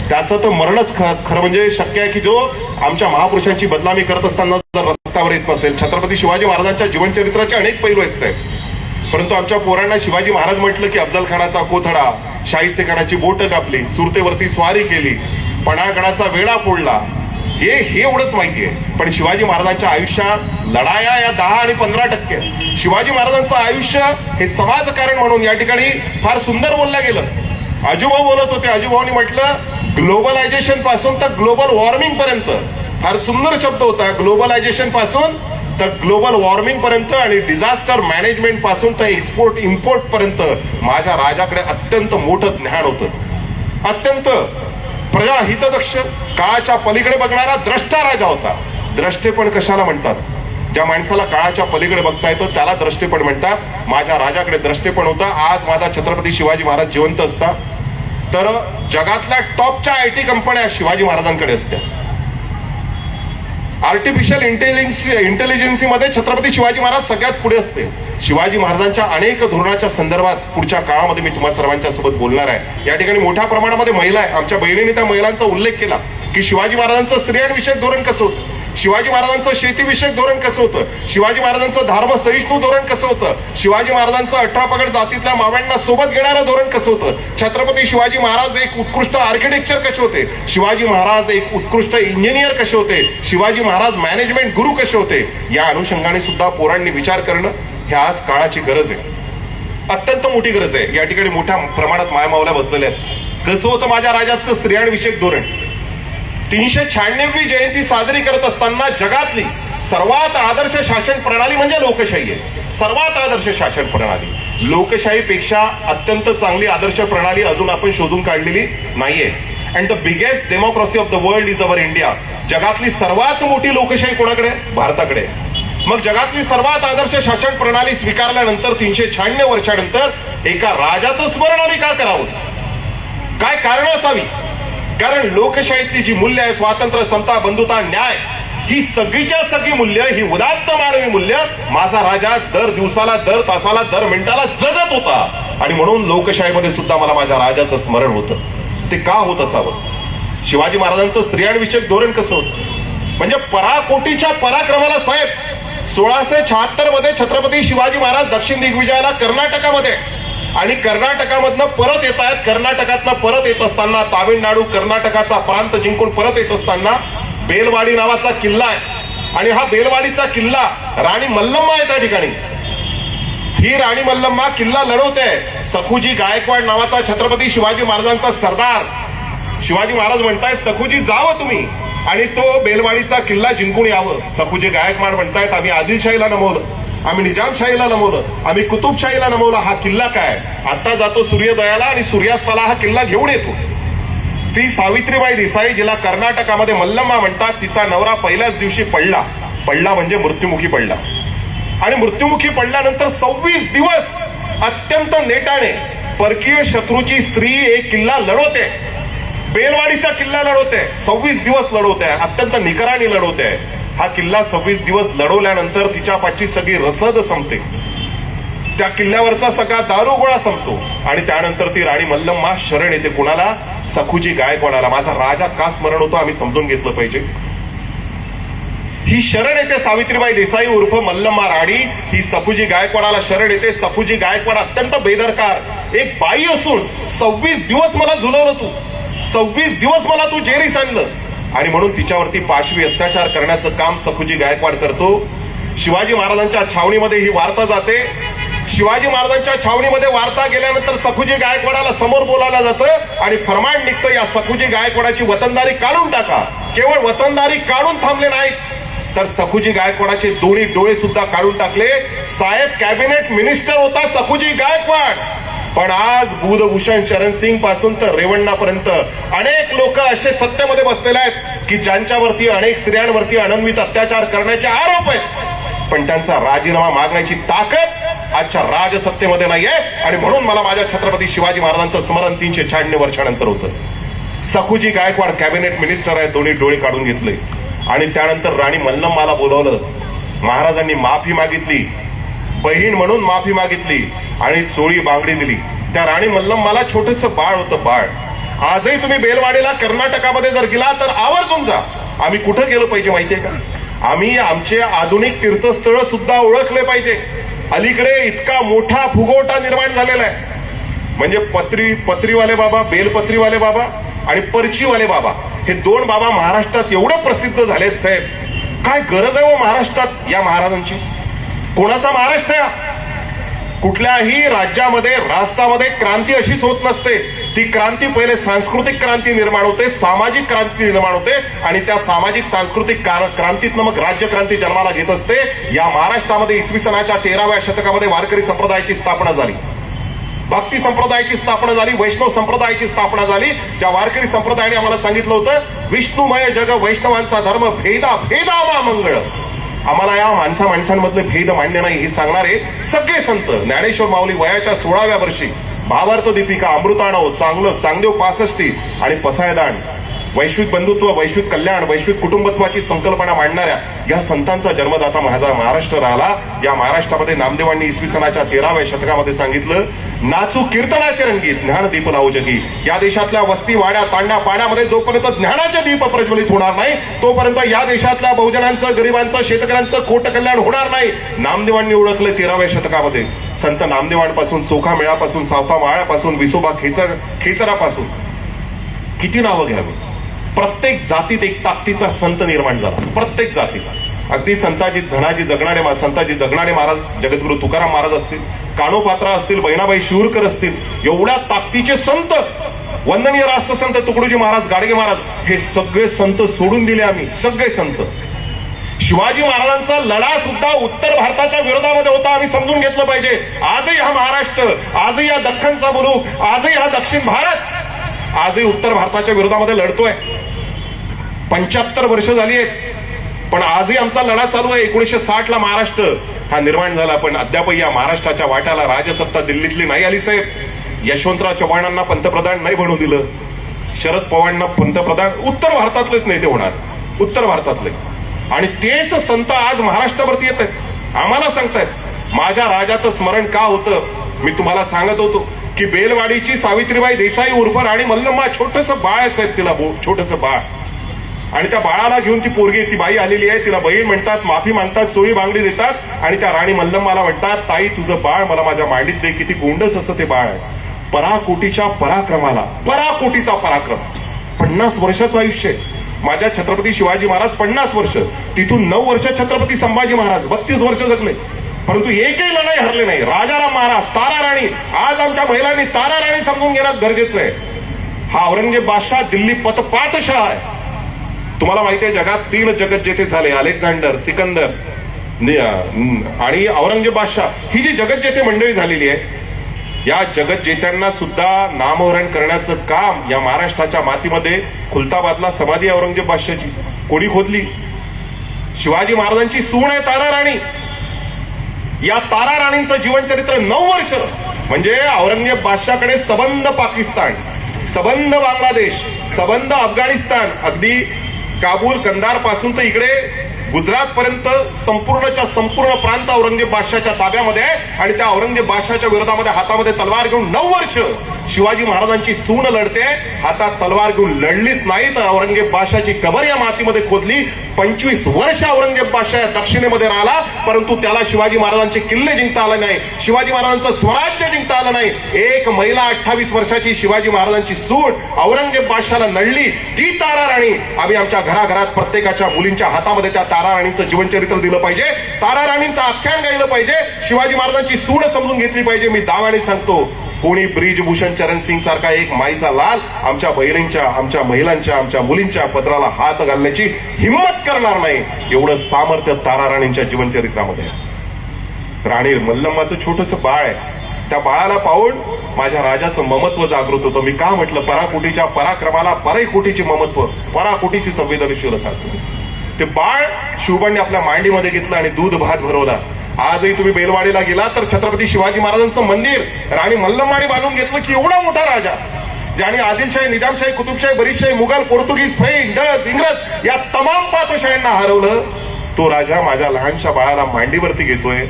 त्याचं तर मरणच खरं म्हणजे शक्य आहे की जो आमच्या महापुरुषांची बदनामी करत असताना जर रस्त्यावर येत नसेल. छत्रपती शिवाजी महाराजांच्या जीवनचरित्राचे अनेक पैलू आहेत साहेब, परंतु आमच्या पोरांना शिवाजी महाराज म्हटलं की अफजल खानाचा कोथळा, शाहिस्तेखानाची बोटं कापली, सुरतेवरती स्वारी केली, पन्हाळगडाचा वेढा फोडला, हे एवढंच माहिती आहे. पण शिवाजी महाराजांच्या आयुष्यात लढाया या 10 आणि 15%. शिवाजी महाराजांचं आयुष्य हे समाजकारण म्हणून या ठिकाणी फार सुंदर बोललं गेलं. आजूभाऊ बोलत होते, आजूभाऊनी म्हटलं ग्लोबलायझेशन पासून तर ग्लोबल वॉर्मिंग पर्यंत. फार सुंदर शब्द होता, ग्लोबलायझेशन पासून तर ग्लोबल वॉर्मिंग पर्यंत आणि डिझास्टर मॅनेजमेंट पासून तर एक्सपोर्ट इम्पोर्ट पर्यंत माझ्या राजाकडे अत्यंत मोठं ज्ञान होतं. अत्यंत प्रजाहितदक्ष, काळाच्या पलीकडे बघणारा द्रष्टा राजा होता. द्रष्टेपण कशाला म्हणतात? ज्या माणसाला काळाच्या पलीकडे बघता येतं त्याला द्रष्टेपण म्हणतात. माझ्या राजाकडे द्रष्टेपण होतं. आज माझा छत्रपती शिवाजी महाराज जिवंत असता तर जगातल्या टॉपच्या IT कंपन्या शिवाजी महाराजांकडे असत्या. आर्टिफिशियल इंटेलिजन्सीमध्ये छत्रपती शिवाजी महाराज सगळ्यात पुढे असते. शिवाजी महाराजांच्या अनेक धोरणाच्या संदर्भात पुढच्या काळामध्ये मी तुम्हा सर्वांच्या सोबत बोलणार आहे. या ठिकाणी मोठ्या प्रमाणामध्ये महिला आहे. आमच्या बहिणीने त्या महिलांचा उल्लेख केला की शिवाजी महाराजांचं स्त्रियांविषयक धोरण कसं होतं, शिवाजी महाराजांचं शेतीविषयक धोरण कसं होतं, शिवाजी महाराजांचं धर्म सहिष्णू धोरण कसं होतं, शिवाजी महाराजांचं 18 पगड जातीतल्या मावळ्यांना सोबत घेणारं धोरण कसं होतं, छत्रपती शिवाजी महाराज एक उत्कृष्ट आर्किटेक्चर कसे होते, शिवाजी महाराज एक उत्कृष्ट इंजिनियर कसे होते, शिवाजी महाराज मॅनेजमेंट गुरु कसे होते. या अनुषंगाने सुद्धा पोरांनी विचार करणं हे आज काळाची गरज आहे, अत्यंत मोठी गरज आहे. या ठिकाणी मोठ्या प्रमाणात मायमावल्या बसलेल्या आहेत. कसं होतं माझ्या राजाचं स्त्रियांविषयक धोरण? 396वी जयंती साजरी करत असताना जगातली सर्वात आदर्श शासन प्रणाली म्हणजे लोकशाही आहे. सर्वात आदर्श शासन प्रणाली. लोकशाहीपेक्षा अत्यंत चांगली आदर्श प्रणाली अजून आपण शोधून काढलेली नाहीये. And the biggest democracy of the world is our India. जगातली सर्वात मोठी लोकशाही कोणाकडे? भारताकडे. मग जगातली सर्वात आदर्श शासन प्रणाली स्वीकारल्यानंतर 396 वर्षानंतर एका राजाचं स्मरण आम्ही का करावं? काय कारण असावी? कारण लोकशाहीतली जी मूल्य आहे, स्वातंत्र्य, समता, बंधुता, न्याय, ही सगळीच्या सगळी मूल्य, ही उदात्त मानवी मूल्य माझा राजा दर दिवसाला, दर तासाला, दर मिनिटाला जगत होता. आणि म्हणून लोकशाहीमध्ये सुद्धा मला माझ्या राजाचं स्मरण होतं. ते का होत असावं? शिवाजी महाराजांचं स्त्रियांविषयक धोरण कसं होतं? म्हणजे पराकोटीच्या पराक्रमाला साहेब 1676 मध्ये छत्रपती शिवाजी महाराज दक्षिण दिग्विजयाला कर्नाटकामध्ये आणि कर्नाटकामधनं परत येत आहेत. कर्नाटकातनं परत येत असताना तामिळनाडू कर्नाटकाचा प्रांत जिंकून परत येत असताना बेलवाडी नावाचा किल्ला आहे आणि हा बेलवाडीचा किल्ला राणी मल्लम्मा आहे त्या ठिकाणी. ही राणी मल्लम्मा किल्ला लढवते. सखुजी गायकवाड नावाचा छत्रपती शिवाजी महाराजांचा सरदार. शिवाजी महाराज म्हणतायत सखुजी जावं तुम्ही आणि तो बेलवाडीचा किल्ला जिंकून यावं. सखुजी गायकवाड म्हणतायत आम्ही आदिलशाहीला नमवलं, आम्ही निजामशाहीला नमवलं, आम्ही कुतुबशाहीला नमवलं. हा किल्ला काय? आता जातो सूर्योदयाला आणि सूर्यास्ताला हा किल्ला घेऊन येतो. ती सावित्रीबाई देसाई, जिला कर्नाटकामध्ये मल्लम्मा म्हणतात, तिचा नवरा पहिल्याच दिवशी पडला म्हणजे मृत्युमुखी पडला. आणि मृत्युमुखी पडल्यानंतर 26 दिवस अत्यंत नेटाने परकीय शत्रूची स्त्री एक किल्ला लढवते. बेलवाडीचा किल्ला लढवते. 26 दिवस लढवते. अत्यंत निकराने लढवते. हा किल्ला 26 दिवस लढवल्यानंतर तिच्या पाठची सगळी रसद संपते. त्या किल्ल्यावरचा सगळा दारुगोळा संपतो आणि त्यानंतर ती राणी मल्लम्मा शरण येते. कुणाला? सखुजी गायकवाडाला. माझा राजा का स्मरण होतो आम्ही समजून घेतलं पाहिजे. ही शरण येते सावित्रीबाई देसाई उर्फ मल्लम्मा राणी. ही सखुजी गायकवाडाला शरण येते. सखुजी गायकवाड अत्यंत बेदरकार, एक बाई असून 26 दिवस मला झुलवलं तू, 26 दिवस मला तू जेरीस आणलं. आणि म्हणून तिच्यावरती पाशवी अत्याचार करण्याचं काम सखुजी गायकवाड करतो. शिवाजी महाराजांच्या छावणीमध्ये ही वार्ता जाते. शिवाजी महाराजांच्या छावणीमध्ये वार्ता गेल्यानंतर सखुजी गायकवाडाला समोर बोलावलं जातं आणि फरमान निघतं, या सखुजी गायकवाडाची वतनदारी काढून टाका. केवळ वतनदारी काढून थांबले नाहीत तर सखुजी गायकवाडाचे दोन्ही डोळे सुद्धा काढून टाकले. साहेब कॅबिनेट मिनिस्टर होता सखुजी गायकवाड. पण आज बुधभूषण शरण सिंग पासून तर रेवण्णापर्यंत अनेक लोक असे सत्तेमध्ये बसलेले आहेत की ज्यांच्यावरती अनेक स्त्रियांवरती अनन्वित अत्याचार करण्याचे आरोप आहेत. पण त्यांचा राजीनामा मागण्याची ताकद आजच्या राजसत्तेमध्ये नाहीये आणि म्हणून मला माझ्या छत्रपती शिवाजी महाराजांचं स्मरण 396 वर्षानंतर होतं. सखुजी गायकवाड कॅबिनेट मिनिस्टर आहेत, दोन्ही डोळे काढून घेतले आणि त्यानंतर राणी मल्लम्माला बोलवलं. महाराजांनी माफी मागितली, बहीण म्हणून माफी मागितली आणि चोळी बांगडी दिली. त्या राणी मल्लम्माला छोटंसं बाळ होतं, बाळ. आजही तुम्ही बेलवाडीला कर्नाटकामध्ये जर गेला तर आवर्जून जा. आम्ही कुठं गेलो पाहिजे माहितीये का? आम्ही आमचे आधुनिक तीर्थस्थळ सुद्धा ओळखले पाहिजे. अलीकडे इतका मोठा फुगवटा निर्माण झालेला आहे, म्हणजे पत्रीवाले बाबा, बेलपत्रीवाले बाबा आणि पर्चीवाले बाबा, हे दोन बाबा महाराष्ट्रात एवढे प्रसिद्ध झाले. साहेब, काय गरज आहे व महाराष्ट्रात या महाराजांची? कोणाचा महाराष्ट्र आहे? कुठल्याही राज्यामध्ये, राष्ट्रामध्ये क्रांती अशीच होत नसते. ती क्रांती पहिले सांस्कृतिक क्रांती निर्माण होते, सामाजिक क्रांती निर्माण होते आणि त्या सामाजिक सांस्कृतिक क्रांतीतनं मग राज्य क्रांती जन्माला घेत असते. या महाराष्ट्रामध्ये इसवी सनाच्या 13व्या शतकामध्ये वारकरी संप्रदायाची स्थापना झाली, भक्ती संप्रदायाची स्थापना झाली, वैष्णव संप्रदायाची स्थापना झाली. ज्या वारकरी संप्रदायाने आम्हाला सांगितलं होतं, विष्णुमय जग वैष्णवांचा धर्म, भेदा भेदावा मंगळ. आम्हाला या माणसांमधले भेद मान्य नाही हे सांगणारे सगळे संत, ज्ञानेश्वर माऊली वयाच्या 16व्या वर्षी भावार्थ दीपिका, अमृताणव, चांगदेव 65 आणि पसायदान, वैश्विक बंधुत्व, वैश्विक कल्याण, वैश्विक कुटुंबत्वाची संकल्पना मांडणाऱ्या या संतांचा जन्मदाता माझा महाराष्ट्र राहिला. या महाराष्ट्रामध्ये नामदेवांनी इसवी सनाच्या 13व्या शतकामध्ये सांगितलं, नाचू कीर्तनाचे रंगीत, ज्ञान दीप लावू जगी. या देशातल्या वस्ती वाड्या, तांड्या पाड्यामध्ये जोपर्यंत ज्ञानाचे दीप प्रज्वलित होणार नाही, तोपर्यंत या देशातल्या बहुजनांचं, गरिबांचं, शेतकऱ्यांचं खोट कल्याण होणार नाही. नामदेवांनी ओळखलं 13व्या शतकामध्ये. संत नामदेवांपासून, चोखा मेळापासून, सावता माळ्यापासून, विसोबा खेचरापासून किती नावं घ्यावी. प्रत्येक जातीत एक ताकदीचा संत निर्माण झाला, प्रत्येक जातीत. अगदी संताजी धनाजी जगणारे महाराज, जगद्गुरु तुकाराम महाराज असतील, कानोपात्रा असतील, बहिणाबाई शिवरकर असतील, एवढ्या ताकदीचे संत, वंदनीय राष्ट्रसंत तुकडोजी महाराज, गाडगे महाराज, हे सगळे संत सोडून दिले आम्ही, सगळे संत. शिवाजी महाराजांचा लढा सुद्धा उत्तर भारताच्या विरोधामध्ये होता, आम्ही समजून घेतलं पाहिजे. आजही हा महाराष्ट्र, आजही हा दख्खनचा मुलूक, आजही हा दक्षिण भारत, आजही उत्तर भारताच्या विरोधामध्ये लढतोय. 75 वर्ष झाली आहेत, पण आजही आमचा लढा चालू आहे. 1960 महाराष्ट्र हा निर्माण झाला, पण अद्याप या महाराष्ट्राच्या वाट्याला राजसत्ता दिल्लीतली नाही आली. साहेब, यशवंतराव चव्हाणांना पंतप्रधान नाही बनवू दिलं, शरद पवारांना पंतप्रधान उत्तर भारतातलेच नेते होणार, उत्तर भारतातले. आणि तेच संत आज महाराष्ट्रावरती येत आहेत, आम्हाला सांगतायत. माझ्या राजाचं स्मरण का होतं मी तुम्हाला सांगत होतो की बेलवाडीची सावित्रीबाई देसाई उर्फ राणी मल्लम्मा, छोटंसं बाळ आहे साहेब, तिला छोटंसं बाळ, आणि त्या बाळाला घेऊन ती पोरगी, ती बाई आलेली आहे, तिला बहीण म्हणतात, माफी मागतात, चोळी बांगडी देतात आणि त्या राणी मल्लम्माला म्हणतात, ताई तुझं बाळ मला माझ्या मांडीत दे. किती गोंडस असं ते बाळ आहे. पराकोटीच्या पराक्रमाला, पराकोटीचा पराक्रम, 50 वर्षाचं आयुष्य आहे माझ्या छत्रपती शिवाजी महाराज, 50 वर्ष. तिथून 9 वर्ष छत्रपती संभाजी महाराज 32 वर्ष जगले, परंतु एकही लढाई हरले नाही. राजाराम महाराज, तारा राणी, आज आमच्या महिलांनी तारा राणी समजून घेणं गरजेचं आहे. हा औरंगजेब बादशाह दिल्ली पातशाह आहे. तुम्हाला माहिती आहे, जगात 3 जगज्जेते झाले, अलेक्झांडर, सिकंदर आणि औरंगजेब बादशाह. ही जी जगज्जेते मंडळी झालेली आहे, या जगज्जेत्यांना सुद्धा नामोहरण करण्याचं काम या महाराष्ट्राच्या मातीमध्ये, खुलताबादला समाधी आहे औरंगजेब बादशाहची, कोणी खोदली? शिवाजी महाराजांची सून आहे तारा राणी. या तारा राणींचं जीवनचरित्र 9 वर्ष, म्हणजे औरंगजेब बादशाहकडे सबंध पाकिस्तान, सबंध बांगलादेश, सबंध अफगाणिस्तान, अगदी काबूल, कंदार पासून तर इकडे गुजरात पर्यंत संपूर्णच्या संपूर्ण प्रांत औरंगजेब बादशाहच्या ताब्यामध्ये आहे. आणि त्या औरंगजेब बादशाहच्या विरोधामध्ये हातामध्ये तलवार घेऊन 9 वर्ष शिवाजी महाराजांची सून लढते. हातात तलवार घेऊन लढलीच नाही तर औरंगजेब बादशाहची कबर या मातीमध्ये खोदली. 25 वर्ष औरंगजेब बादशाह दक्षिणेमध्ये राहिला, परंतु त्याला शिवाजी महाराजांचे किल्ले जिंकता आले नाही, शिवाजी महाराजांचं स्वराज्य जिंकता आलं नाही. एक महिला 28 वर्षाची शिवाजी महाराजांची सून औरंगजेब बादशाहला नडली, ती तारा राणी. आम्ही आमच्या घराघरात प्रत्येकाच्या मुलींच्या हातामध्ये त्या तारा राणींचं जीवनचरित्र दिलं पाहिजे, तारा राणींचं आख्यान गायलं पाहिजे, शिवाजी महाराजांची सून समजून घेतली पाहिजे. मी दाव्याने सांगतो, कोणी ब्रिजभूषण चरण सिंग सारखा एक माईचा लाल आमच्या बहिणींच्या, आमच्या महिलांच्या, आमच्या मुलींच्या पदराला हात घालण्याची हिंमत करणार नाही. एवढं सामर्थ्य तारा राणींच्या जीवनचरित्रामध्ये. राणी मल्लम्माचं छोटंसं बाळ आहे, त्या बाळाला पाहून माझ्या राजाचं ममत्व जागृत होतं. मी का म्हटलं, पराकोटीच्या पराक्रमाला पराकोटीचे ममत्व, पराकोटीची संवेदनशीलता असते. ते बाळ शिवबांनी आपल्या मांडीमध्ये घेतलं आणि दूध भात भरवला. आजही तुम्ही बेलवाडीला गेला तर छत्रपती शिवाजी महाराजांचं मंदिर राणी मल्लमाने बांधून घेतलं की एवढा मोठा राजा, ज्याने आदिलशाही, निजामशाही, कुतुबशाही, बरीचशाही, मुघल, पोर्तुगीज, फ्रेंच, डच, इंग्रज या तमाम पातशाहींना हरवलं, तो राजा माझ्या लहानशा बाळाला मांडीवरती घेतोय,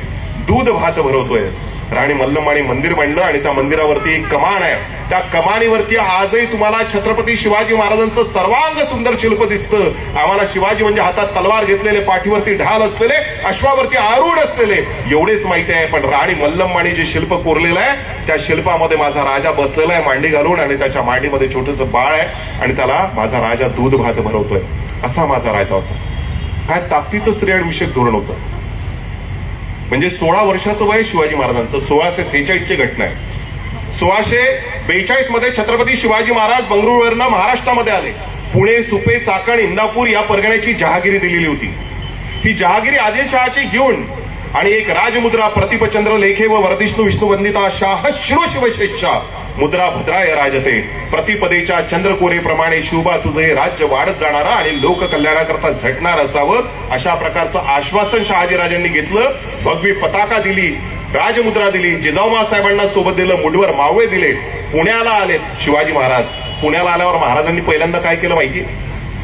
दूध भात भरवतोय. राणी मल्लमाने मंदिर बांधलं आणि त्या मंदिरावरती एक कमान आहे. त्या कमानीवरती आजही तुम्हाला छत्रपती शिवाजी महाराजांचं सर्वांग सुंदर शिल्प दिसतं. आम्हाला शिवाजी म्हणजे हातात तलवार घेतलेले, पाठीवरती ढाल असलेले, अश्वावरती आरूढ असलेले एवढेच माहिती आहे. पण राणी मल्लमाने जे शिल्प कोरलेलं आहे त्या शिल्पामध्ये माझा राजा बसलेला आहे मांडी घालून, आणि त्याच्या मांडीमध्ये छोटंसं बाळ आहे आणि त्याला माझा राजा दूध भात भरवतोय. असा माझा राजा होता. काय ताकदीचं स्त्रियांविषयक धोरण होतं. म्हणजे 16 वर्षाचं वय शिवाजी महाराजांचं. 1646ची घटना आहे. 1642 मध्ये छत्रपती शिवाजी महाराज बंगळुरूवरनं महाराष्ट्रामध्ये आले. पुणे, सुपे, चाकण, इंदापूर या परगण्याची जहागिरी दिलेली होती. ही जहागिरी आदिलशहाची घेऊन आणि एक राजमुद्रा प्रतिपचंद्र लेखे व वरदिष्णू विष्णुवंदिता शाह शिव शिवशेषा मुद्रा भद्राय राजते प्रतिपदेच्या चंद्रकोरेप्रमाणे शिवबा तुझे हे राज्य वाढत जाणारा आणि लोककल्याणाकरता झटणार असावं, अशा प्रकारचं आश्वासन शहाजीराजांनी घेतलं. भगवी पताका दिली, राजमुद्रा दिली, जिजाऊ साहेबांना सोबत दिलं, मुंडवर मावळे दिले. पुण्याला आलेत शिवाजी महाराज. पुण्याला आल्यावर महाराजांनी पहिल्यांदा काय केलं माहिती?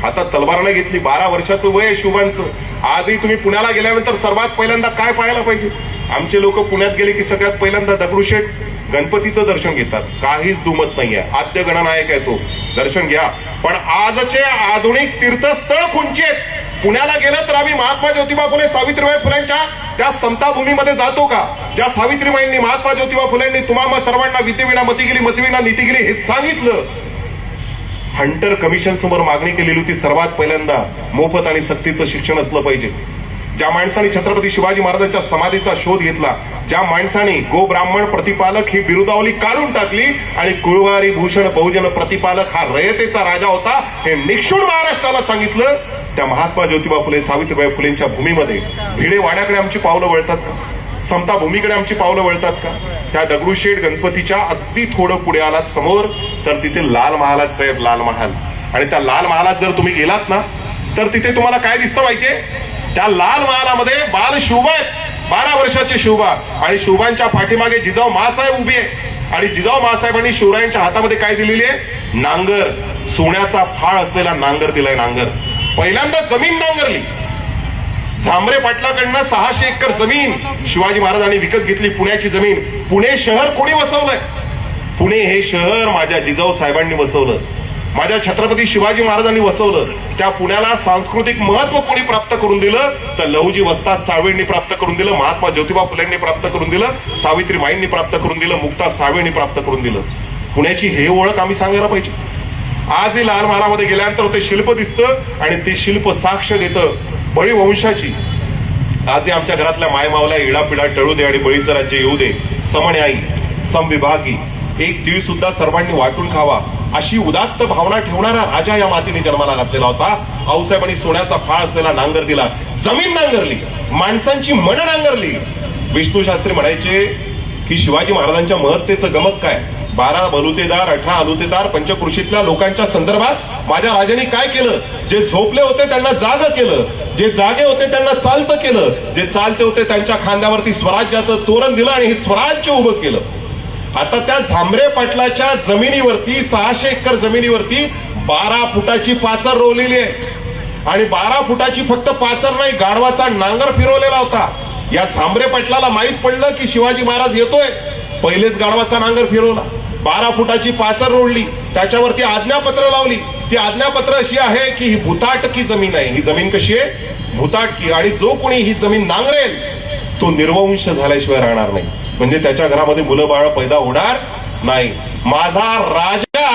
हातात तलवार घेतली. 12 वर्षाचं वय आहे शुभांचं. आजही तुम्ही पुण्याला गेल्यानंतर सर्वात पहिल्यांदा काय पाहायला पाहिजे? आमचे लोक पुण्यात गेले की सगळ्यात पहिल्यांदा दगडूशेठ गणपतीचं दर्शन घेतात. काहीच दुमत नाहीये, आद्य गणनायक आहे तो, दर्शन घ्या. पण आजचे आधुनिक तीर्थस्थळ कोणचे आहेत? पुण्याला गेलं तर आम्ही महात्मा ज्योतिबा फुले, सावित्रीबाई फुलेंच्या त्या समता भूमीमध्ये जातो का? ज्या सावित्रीबाईंनी, महात्मा ज्योतिबा फुलेंनी तुम्हा सर्वांना विद्येविना मती गेली, मतीविना नीती गेली हे सांगितलं. हंटर कमिशन समोर मागणी केलेली होती, सर्वात पहिल्यांदा मोफत आणि सक्तीचं शिक्षण असलं पाहिजे. ज्या माणसाने छत्रपती शिवाजी महाराजांच्या समाधीचा शोध घेतला, ज्या माणसाने गो ब्राह्मण प्रतिपालक ही बिरुदावली काढून टाकली आणि कुळवारी भूषण बहुजन प्रतिपालक हा रयतेचा राजा होता हे निक्षुण महाराष्ट्राला सांगितलं, त्या महात्मा ज्योतिबा फुले, सावित्रीबाई फुलेंच्या भूमीमध्ये भिडे वाड्याकडे आमची पावलं वळतात का? समता भूमीकडे आमची पावलं वळतात का? त्या दगडूशेठ गणपतीच्या अगदी थोडं पुढे आलात समोर तर तिथे लाल महाल आहे साहेब, लाल महाल. आणि त्या लाल महालात जर तुम्ही गेलात ना तर तिथे तुम्हाला काय दिसतं माहितीये? त्या लाल महालामध्ये बाल शिवबा आहेत, 12 वर्षाचे शिवबा, आणि शिवबांच्या पाठीमागे जिजाऊ मासाहेब उभी आहे. आणि जिजाऊ मासाहेबांनी शिवरायांच्या हातामध्ये काय दिलेली आहे? नांगर, सोन्याचा फाळ असलेला नांगर दिलाय. नांगर पहिल्यांदा जमीन नांगरली. झांबरे पाटलाकडनं 600 एकर जमीन शिवाजी महाराजांनी विकत घेतली, पुण्याची जमीन. पुणे शहर कोणी वसवलंय? पुणे हे शहर माझ्या जिजाऊ साहेबांनी वसवलं, माझ्या छत्रपती शिवाजी महाराजांनी वसवलं. त्या पुण्याला सांस्कृतिक महत्व कोणी प्राप्त करून दिलं? तर लहुजी वस्ताद साळवेंनी प्राप्त करून दिलं, महात्मा ज्योतिबा फुलेंनी प्राप्त करून दिलं, सावित्रीबाईंनी प्राप्त करून दिलं, मुक्ता साळवेंनी प्राप्त करून दिलं. पुण्याची हे ओळख आम्ही सांगायला पाहिजे. आजही लाल महालामध्ये गेल्यानंतर ते शिल्प दिसतं आणि ते शिल्प साक्ष देतं बळी वंशाची. आजही आमच्या घरातल्या मायमावल्या इडापिडा टळू दे आणि बळीचं राज्य येऊ दे, समन्यायी, समविभागी, एक तीळ सुद्धा सर्वांनी वाटून खावा अशी उदात्त भावना ठेवणारा राजा या मातीने जन्माला घातलेला होता. आऊसाहेबांनी सोन्याचा फाळ असलेला नांगर दिला, जमीन नांगरली, माणसांची मन नांगरली. विष्णू शास्त्री म्हणायचे की शिवाजी महाराजांच्या महत्तेचं गमक काय? 12 बलुतेदार, 18 अलुतेदार पंचकृषीतल्या लोकांच्या संदर्भात माझ्या राजांनी काय केलं? जे झोपले होते त्यांना जाग केलं, जे जागे होते त्यांना चालतं केलं, जे चालते होते त्यांच्या खांद्यावरती स्वराज्याचं तोरण दिलं आणि हे स्वराज्य उभं केलं. आता त्या झांबरे पाटलाच्या जमिनीवरती 600 एकर जमिनीवरती 12 फुटाची पाचर रोवलेली आहे. आणि 12 फुटाची फक्त पाचर नाही, गाढवाचा नांगर फिरवलेला होता. या झांबरे पाटलाला माहित पडलं की शिवाजी महाराज येतोय, पहिलेच गाढवाचा नांगर फिरवला, 12 फुटाची पाचर रोडली, त्याच्यावरती आज्ञापत्र लावली. ती आज्ञापत्र अशी आहे की ही भूताटकी जमीन आहे. ही जमीन कशी आहे? भूताटकी. आणि जो कोणी ही जमीन नांगरेल तो निर्वंश झाल्याशिवाय राहणार नाही, म्हणजे त्याच्या घरामध्ये मुलं बाळ पैदा होणार नाही. माझा राजा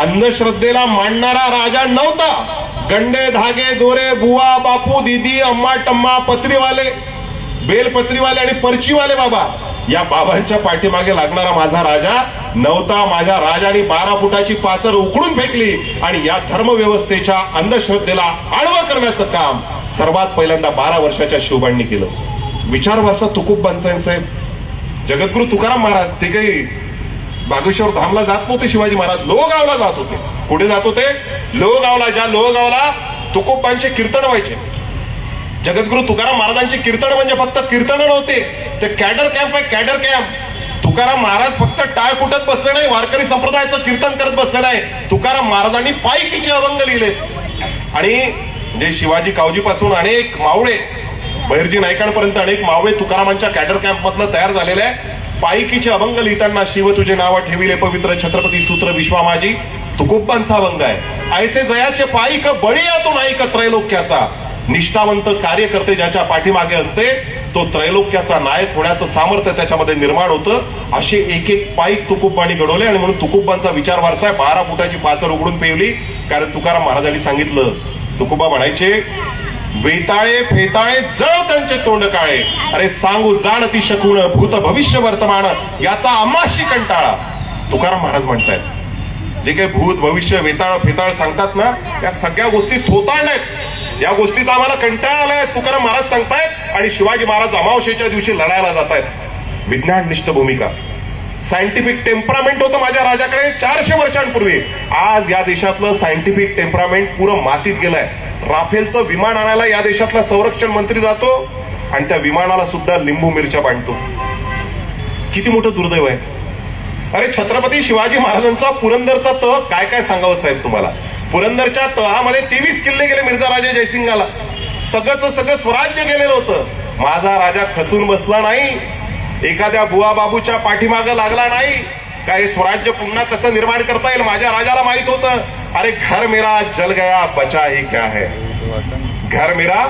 अंधश्रद्धेला मांडणारा राजा नव्हता. गंडे, धागे, दोरे, बुवा, बापू, दीदी, अम्मा, टम्मा, पत्रीवाले, बेलपत्रीवाले आणि पर्चीवाले बाबा, या बाबांच्या पाठीमागे लागणारा माझा राजा नव्हता. माझ्या राजाने 12 फुटाची पाचर उखडून फेकली आणि या धर्मव्यवस्थेच्या अंधश्रद्धेला आडवं करण्याचं काम सर्वात पहिल्यांदा 12 वर्षाच्या शिवबांनी केलं. विचारवासा तुकोबांचा साहेब, जगद्गुरु तुकाराम महाराज, ते काही बागेश्वर धामला जात नव्हते शिवाजी महाराज, लोहगावला जात होते. कुठे जात होते? लोहगावला. ज्या लोहगावला तुकोबांचे कीर्तन व्हायचे. जगद्गुरु तुकाराम महाराजांची कीर्तन म्हणजे फक्त कीर्तन नव्हते, ते कॅडर कॅम्प आहे, कॅडर कॅम्प. तुकाराम महाराज फक्त टाळ कुटत बसले नाही, वारकरी संप्रदायाचं कीर्तन करत बसले नाही. तुकाराम महाराजांनी पायकीचे अभंग लिहिले. आणि जे शिवाजी कावजी पासून अनेक मावळे, बहिर्जी नाईकांपर्यंत अनेक मावळे तुकारामांच्या कॅडर कॅम्प मधनं तयार झालेले आहे. पायकीचे अभंग लिहिताना शिव तुझे नाव ठेविले पवित्र छत्रपती सूत्र विश्वामाजी तुकोबांचा अभंग आहे. ऐसे जयाचे पायिक बळीया तो नाईक त्रैलोक्याचा, निष्ठावंत कार्यकर्ते ज्याच्या पाठीमागे असते तो त्रैलोक्याचा नायक होण्याचं सामर्थ्य त्याच्यामध्ये निर्माण होतं. असे एक एक पाईक तुकोबांनी घडवले आणि म्हणून तुकोबांचा विचार वारसा आहे. 12 फुटाची पाचर उघडून पेवली. कारण तुकाराम महाराजांनी सांगितलं, तुकोबा म्हणायचे, वेताळे फेताळे जळ त्यांचे तोंड काळे, अरे सांगू जाणती शकून भूत भविष्य वर्तमान याचा आम्हाशी कंटाळा. तुकाराम महाराज म्हणतायत, जे काही भूत भविष्य वेताळ फेताळ सांगतात ना, या सगळ्या गोष्टी थोतांड आहेत. या गोष्टीचा आम्हाला कंटाळा आलाय, तुकाराम महाराज सांगतायत. आणि शिवाजी महाराज अमावस्येच्या दिवशी लढायला जात आहेत. विज्ञाननिष्ठ भूमिका, सायंटिफिक टेम्परामेंट होतं माझ्या राजाकडे 400 वर्षांपूर्वी. आज या देशातलं सायंटिफिक टेम्परामेंट पुरं मातीत गेलंय. राफेलचं विमान आणायला या देशातला संरक्षण मंत्री जातो आणि त्या विमानाला सुद्धा लिंबू मिरच्या बांधतो. किती मोठं दुर्दैव आहे. अरे छत्रपती शिवाजी महाराजांचा पुरंदरचा तह काय काय सांगावं साहेब तुम्हाला. पुरंदरच्या तहामध्ये 23 किल्ले गेले मिर्झा राजा जयसिंगाला. सगळंच सगळं स्वराज्य गेलेलं होतं. माझा राजा खचून बसला नाही, एखाद्या बुवा बाबूच्या पाठीमागं लागला नाही. काय स्वराज्य पुन्हा कसं निर्माण करता येईल माझ्या राजाला माहित होतं. अरे घर मेरा जल गया बचा ही क्या है, घर मेरा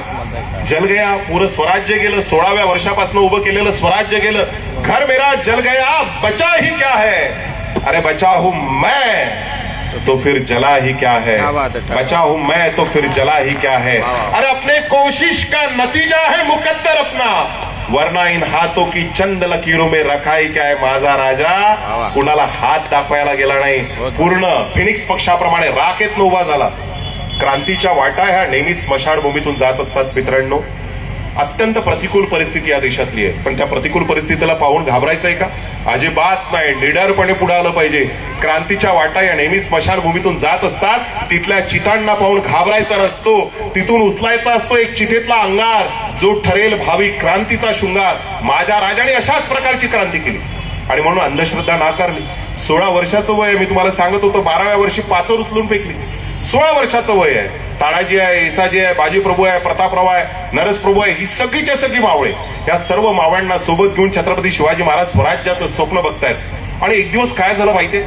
जल गया, पुरं स्वराज्य गेलं. 16व्या वर्षापासून उभं केलेलं स्वराज्य गेलं. घर मेरा जल गया बचा ही क्या है, अरे बचा हूं मैं तो फिर जला ही क्या है, बचा हूं मैं तो फिर जला ही क्या है. अरे अपने कोशिश का नतीजा है मुकद्दर अपना, वरना इन हाथों की चंद लकीरों में रखाई क्या है. माझा राजा कुणाला हात दाखवायला गेला नाही, पूर्ण फिनिक्स पक्षाप्रमाणे राखेतनं उभा झाला. क्रांतीच्या वाटा ह्या नेहमी स्मशानभूमीतून जात असतात मित्रांनो. अत्यंत प्रतिकूल परिस्थिती या देशातली आहे, पण त्या प्रतिकूल परिस्थितीला पाहून घाबरायचंय का? अजिबात नाही. निडरपणे पुढे आलं पाहिजे. क्रांतीच्या वाटा या नेहमी स्मशानभूमीतून जात असतात. तिथल्या चितांना पाहून घाबरायचा नसतो, तिथून उचलायचा असतो एक चितेतला अंगार, जो ठरेल भावी क्रांतीचा शृंगार. माझ्या राजाने अशाच प्रकारची क्रांती केली आणि म्हणून अंधश्रद्धा नाकारली. 16 वर्षाचं वय आहे, मी तुम्हाला सांगत होतो. 12व्या वर्षी पाचर उचलून फेकली. 16 वर्षाचं वय आहे. तानाजी आहे, येसाजी आहे, बाजीप्रभू आहे, प्रतापराव आहे, नरसप्रभू आहे, ही सगळीच्या सगळी मावळे. या सर्व मावळ्यांना सोबत घेऊन छत्रपती शिवाजी महाराज स्वराज्याचं स्वप्न बघतायत. आणि एक दिवस काय झालं माहितीये,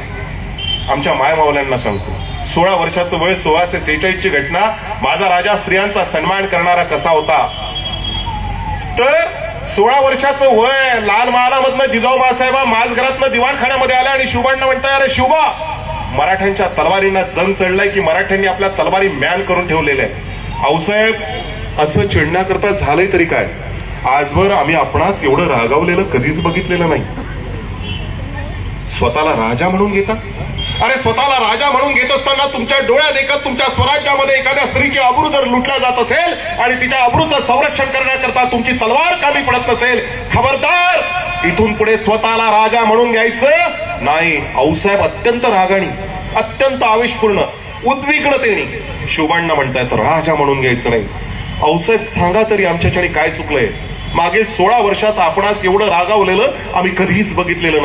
आमच्या मायमावल्यांना सांगतो. 16 वर्षाचं वय, 1646ची घटना. माझा राजा स्त्रियांचा सन्मान करणारा कसा होता, तर 16 वर्षाचं वय, लाल महालामधनं जिजाऊ मासाहेबा माझघरातनं दिवाणखान्यामध्ये आल्या आणि शिवबांना म्हणताय, अरे शिवबा, मराठ्यांच्या तलवारींना जंग चढलाय की मराठ्यांनी आपल्या तलवारी मॅन करून ठेवलेल्या आहे. आऊसाहेब असं चिडण्याकरता झालंय तरी काय, आजवर आम्ही आपणास एवढं रागावलेलं कधीच बघितलेलं नाही. स्वतःला राजा म्हणून घेता. अरे स्वतःला राजा म्हणून घेत असताना तुमच्या डोळ्यात देखत तुमच्या स्वराज्यामध्ये एखाद्या स्त्रीची अब्रू जर लुटला जात असेल आणि तिच्या अब्रूचं संरक्षण करण्याकरता तुमची तलवार कामी पडत नसेल, खबरदार, इथून पुढे स्वतःला राजा म्हणून घ्यायचं नाही. आऊसाहेब अत्यंत रागाणी, अत्यंत आवेशपूर्ण, उद्विग्नतेने शिवबांना म्हणतायत, राजा म्हणून घ्यायचं नाही. आऊसाहेब सांगा तरी आमच्याच्याने काय चुकलंय. मागे 16 वर्षात आपणास एवढं रागावलेलं आम्ही कधीच बघितलेलं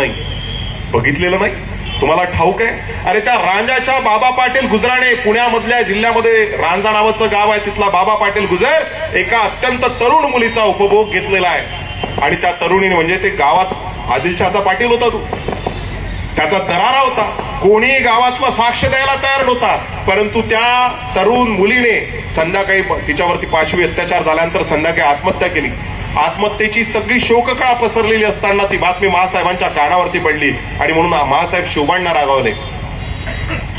नाही. तुम्हाला ठाऊक आहे, अरे त्या रांजाच्या बाबा पाटील गुजराने, पुण्यामधल्या जिल्ह्यामध्ये रांजा नावाचं गाव आहे, तिथला बाबा पाटील गुजर एका अत्यंत तरुण मुलीचा उपभोग घेतलेला आहे. आणि त्या तरुणीने, म्हणजे ते गावात आदिलशहाचा पाटील होता, तो त्याचा दरारा होता. कोणी गावातला साक्ष द्यायला तयार नव्हता. परंतु त्या तरुण मुलीने संध्याकाळी, तिच्यावरती पाशवी अत्याचार झाल्यानंतर संध्याकाळी आत्महत्या केली. आत्महत्येची सगळी शोककळा पसरलेली असताना ती बातमी महासाहेबांच्या कानावरती पडली आणि म्हणून महासाहेब शिवबांना रागावले.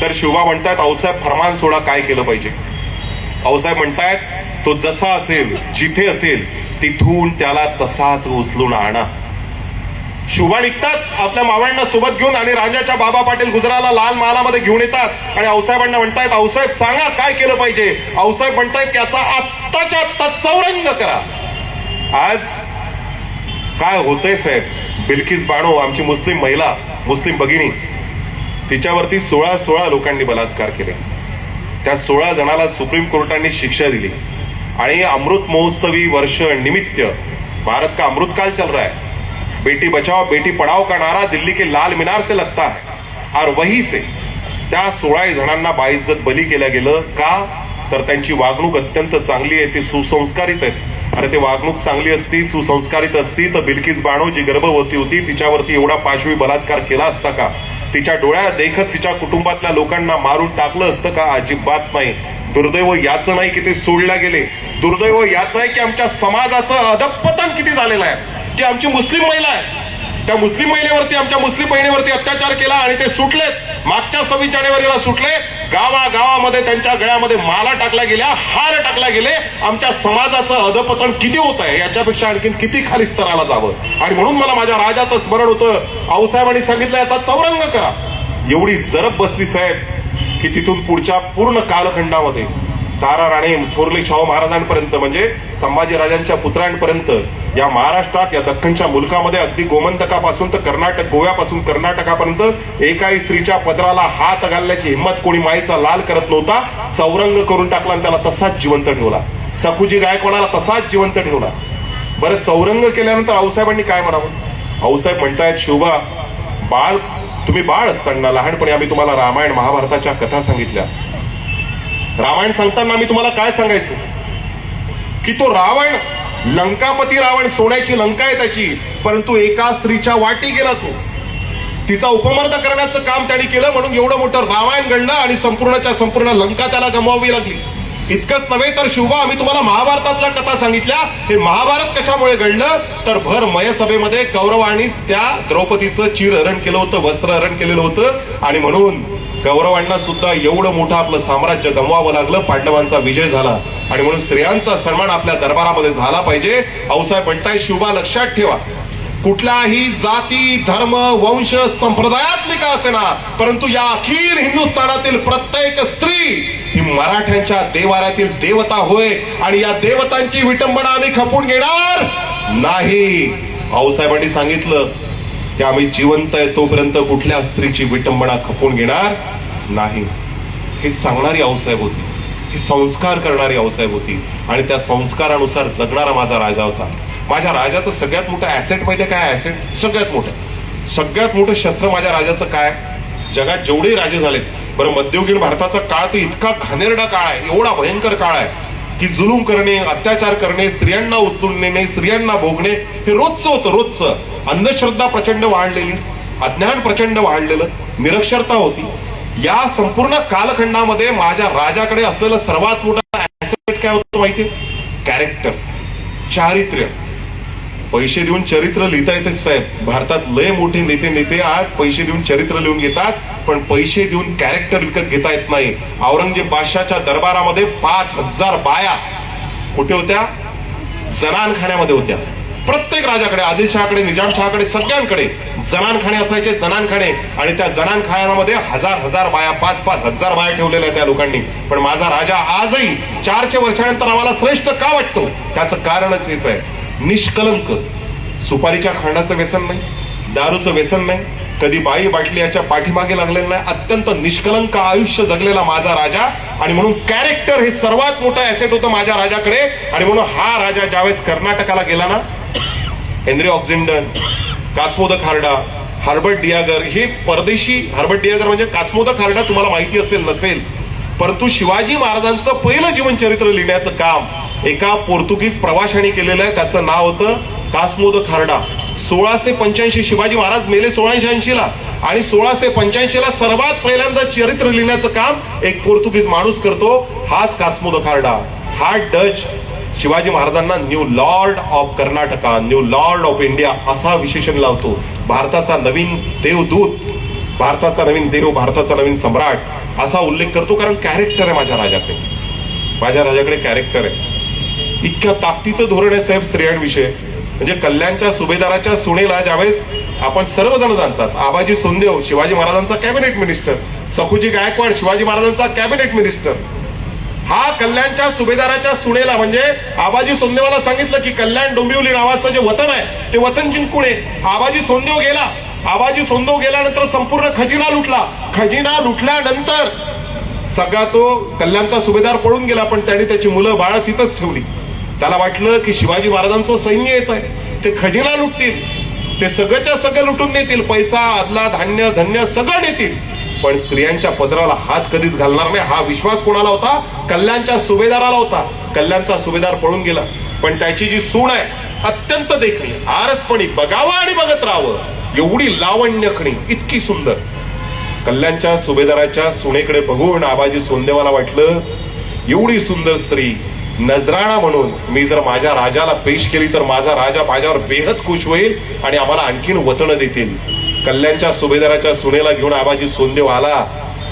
तर शिवबा म्हणतायत, आऊसाहेब फरमान सोडा, काय केलं पाहिजे. आऊसाहेब म्हणतायत, तो जसा असेल, जिथे असेल, तिथून त्याला तसाच उचलून आणा. शिवबा निघतात आपल्या मावळ्यांना सोबत घेऊन आणि राजाच्या बाबा पाटील गुजराला लाल महालामध्ये घेऊन येतात आणि आऊसाहेबांना म्हणतायत, आऊसाहेब सांगा काय केलं पाहिजे. आऊसाहेब म्हणतायत, त्याचा आत्ताच्या आत्ता चौरंग करा. आज काय होतंय साहेब, बिल्किस बानो, आमची मुस्लिम महिला, मुस्लिम भगिनी, तिच्यावरती 16 लोकांनी बलात्कार केले. त्या 16 जणाला सुप्रीम कोर्टाने शिक्षा दिली. आणि अमृत महोत्सवी वर्ष निमित्त भारत का अमृतकाल चल रहा है। बेटी बचाओ बेटी पढ़ाओ का नारा दिल्ली के लाल मीनार से लगता है और वहीं से त्या 16 जणांना बाइज्जत बली केलं गेलं का? तर त्यांची वागणूक अत्यंत चांगली आहे, ते सुसंस्कारित आहेत। आणि ते वागणूक चांगली असती, सुसंस्कारित असती तर बिल्किस बानो जी गर्भवती होती तिच्यावरती एवढा पाशवी बलात्कार केला असता का? तिच्या डोळ्यात देखत तिच्या कुटुंबातल्या लोकांना मारून टाकलं असतं का? अजिबात नाही। दुर्दैव याचं नाही की ते सोडल्या गेले, दुर्दैव याचं आहे की आमच्या समाजाचं अधःपतन किती झालेलं आहे की आमची मुस्लिम महिला आहे, त्या मुस्लिम महिलेवरती आमच्या मुस्लिम बहिणीवरती अत्याचार केला आणि ते सुटलेत। मागच्या 26 जानेवारीला सुटले, गावागावामध्ये त्यांच्या गळ्यामध्ये माला टाकल्या गेल्या, हार टाकल्या गेले। आमच्या समाजाचं अधःपतन किती होत आहे याच्यापेक्षा आणखीन किती खाली स्तराला जावं? आणि म्हणून मला माझ्या राजाचं स्मरण होतं, आऊसाहेबांनी सांगितलं याचा चौरंग करा। एवढी जरब बसली साहेब की तिथून पुढच्या पूर्ण कालखंडामध्ये तारा राणे थोरले शाहू महाराजांपर्यंत म्हणजे संभाजीराजांच्या पुत्रांपर्यंत या महाराष्ट्रात या दख्खनच्या मुलकामध्ये अगदी गोमंतकापासून तर कर्नाटक गोव्यापासून कर्नाटकापर्यंत एकाही स्त्रीच्या पदराला हात घालण्याची हिंमत कोणी माईचा लाल करत नव्हता। चौरंग करून टाकला आणि त्याला तसाच जिवंत ठेवला। सखुजी गायकवाडाला तसाच जिवंत ठेवला। बरं, चौरंग केल्यानंतर आऊसाहेबांनी काय म्हणावं? आऊसाहेब म्हणतायत, शोभा बाळ तुम्ही बाळ असताना लहानपणी आम्ही तुम्हाला रामायण महाभारताच्या कथा सांगितल्या। रामायण सांगताना मी तुम्हाला काय सांगायचं की तो रावण लंकापती रावण, सोन्याची लंका आहे त्याची, परंतु एका स्त्रीच्या वाटी गेला तो, तिचा उपमर्द करण्याचं काम त्यांनी केलं म्हणून एवढं मोठं रामायण घडलं आणि संपूर्णच्या संपूर्ण लंका त्याला गमवावी लागली। इतकंच नव्हे तर शिवबा आम्ही तुम्हाला महाभारतातल्या कथा सांगितल्या। हे महाभारत कशामुळे घडलं तर भर मयसभेमध्ये कौरवांनी त्या द्रौपदीचं चिरहरण केलं होतं, वस्त्रहरण केलेलं होतं आणि म्हणून कौरवांना सुद्धा एवढं मोठं आपलं साम्राज्य गमवावं लागलं। पांडवांचा विजय झाला आणि म्हणून स्त्रियांचा सन्मान आपल्या दरबारामध्ये झाला पाहिजे। आऊसाहेब म्हणताय, शिवबा लक्षात ठेवा, कुठल्याही जाती धर्म वंश संप्रदायातली का असेना, परंतु या अखिल हिंदुस्थानातील प्रत्येक स्त्री ही मराठ्यांच्या देवाऱ्यातील देवता होय आणि या देवतांची विटंबना आम्ही खपून घेणार नाही। आऊसाहेबांनी सांगितलं की आम्ही जिवंत आहे तोपर्यंत कुठल्या स्त्रीची विटंबना खपून घेणार नाही। हे सांगणारी आऊसाहेब होती, हे संस्कार करणारी आऊसाहेब होती आणि त्या संस्कारानुसार जगणारा माझा राजा होता। माझ्या राजाचं सगळ्यात मोठं ऍसेट माहितीये काय? ऍसेट सगळ्यात मोठं शस्त्र माझ्या राजाचं काय? जगात जेवढे राजे झालेत, बरं मध्ययुगीन भारताचा काळ तर इतका घाणेरडा काळ आहे, एवढा भयंकर काळ आहे की जुलूम करणे, अत्याचार करणे, स्त्रियांना उचलून नेणे, स्त्रियांना भोगणे हे रोजचं होतं, रोजचं। अंधश्रद्धा प्रचंड वाढलेली, अज्ञान प्रचंड वाढलेलं, निरक्षरता होती। या संपूर्ण कालखंडामध्ये माझ्या राजाकडे असलेलं सर्वात मोठं ऍसेट काय होतं माहितीये? कॅरेक्टर, चारित्र्य। पैसे देऊन चरित्र लिहिता येते साहेब, भारतात लय मोठे नेते आज पैसे देऊन चरित्र लिहून घेतात, पण पैसे देऊन कॅरेक्टर विकत घेता येत नाही। औरंगजेब बादशाहच्या दरबारामध्ये 5000 बाया कुठे होत्या? जनानखान्यामध्ये होत्या। प्रत्येक राजाकडे, आदिलशहाकडे, निजामशहाकडे, सगळ्यांकडे जनानखाने असायचे, जनानखाने। आणि त्या जनानखान्यामध्ये हजार बाया, 5,000 बाया ठेवलेल्या त्या लोकांनी। पण माझा राजा आजही 400 वर्षानंतर आम्हाला श्रेष्ठ का वाटतो? त्याचं कारणच हेच आहे, निष्कलंक। सुपारीच्या खाण्याचं व्यसन नाही, दारूचं व्यसन नाही, कधी बाई बाटली याच्या पाठीमागे लागलेलं नाही, अत्यंत निष्कलंक आयुष्य जगलेला माझा राजा। आणि म्हणून कॅरेक्टर हे सर्वात मोठं ऍसेट होतं माझ्या राजाकडे। आणि म्हणून हा राजा ज्यावेळेस कर्नाटकाला गेला ना, हेनरी ऑक्झिंडन, कास्मो द खार्डा, हर्बर्ट डियागर हे परदेशी, हर्बर्ट डियागर म्हणजे कास्मो द खार्डा तुम्हाला माहिती असेल नसेल, परंतु शिवाजी महाराजांचं पहिलं जीवनचरित्र लिहिण्याचं काम एका पोर्तुगीज प्रवाशाने केलेलं आहे। त्याचं नाव होतं कास्मो द खार्डा। 1685 शिवाजी महाराज मेले 1680ला आणि 1685ला सर्वात पहिल्यांदा चरित्र लिहिण्याचं काम एक पोर्तुगीज माणूस करतो, हाच कास्मो द खार्डा। हा डच शिवाजी महाराजांना new Lord of Karnataka, new Lord of India असा विशेषण लावतो। भारताचा नवीन देवदूत, भारताचा नवीन देव, भारताचा नवीन सम्राट असा उल्लेख करतो, कारण कॅरेक्टर आहे माझ्या राजाकडे। माझ्या राजाकडे कॅरेक्टर आहे। इतक्या ताकदीचं धोरण आहे साहेब स्त्रियांविषयी, म्हणजे कल्याणच्या सुभेदाराच्या सुनेला ज्यावेळेस आपण सर्वजण जाणतात, आबाजी सोनदेव शिवाजी महाराजांचा कॅबिनेट मिनिस्टर, सखुजी गायकवाड शिवाजी महाराजांचा कॅबिनेट मिनिस्टर, हा कल्याणच्या सुभेदाराच्या सुनेला म्हणजे आबाजी सोनदेवाला सांगितलं की कल्याण डोंबिवली नावाचं जे वतन आहे ते वतन जिंकून आहे। आबाजी सोनदेव गेला, आबाजी सोनदेव गेल्यानंतर संपूर्ण खजिना लुटला, खजिना लुटल्यानंतर सगळा तो कल्याणचा सुभेदार पळून गेला, पण त्याने त्याची मुलं बाळं तिथंच ठेवली. त्याला वाटलं की शिवाजी महाराजांचं सैन्य येत आहे, ते खजिना लुटतील, ते सगळ्याच्या सगळं लुटून नेतील, पैसा आदला धान्य धन्य सगळं नेतील, पण स्त्रियांच्या पदराला हात कधीच घालणार नाही. हा विश्वास कोणाला होता? कल्याणच्या सुभेदाराला होता. कल्याणचा सुभेदार पळून गेला, पण त्याची जी सून आहे अत्यंत देखणी, आरसपणी, बघावं आणि बघत राहावं एवढी लावण्यखणी, इतकी सुंदर. कल्याणच्या सुभेदाराच्या सुनेकडे बघून आबाजी सोंदेवाला वाटलं एवढी सुंदर स्त्री नजराणा म्हणून मी जर माझ्या राजाला पेश केली तर माझा राजा माझ्यावर बेहद खुश होईल आणि आम्हाला आणखीन वतनं देतील. कल्याणच्या सुभेदाराच्या सुनेला घेऊन आबाजी सोंदेव आला.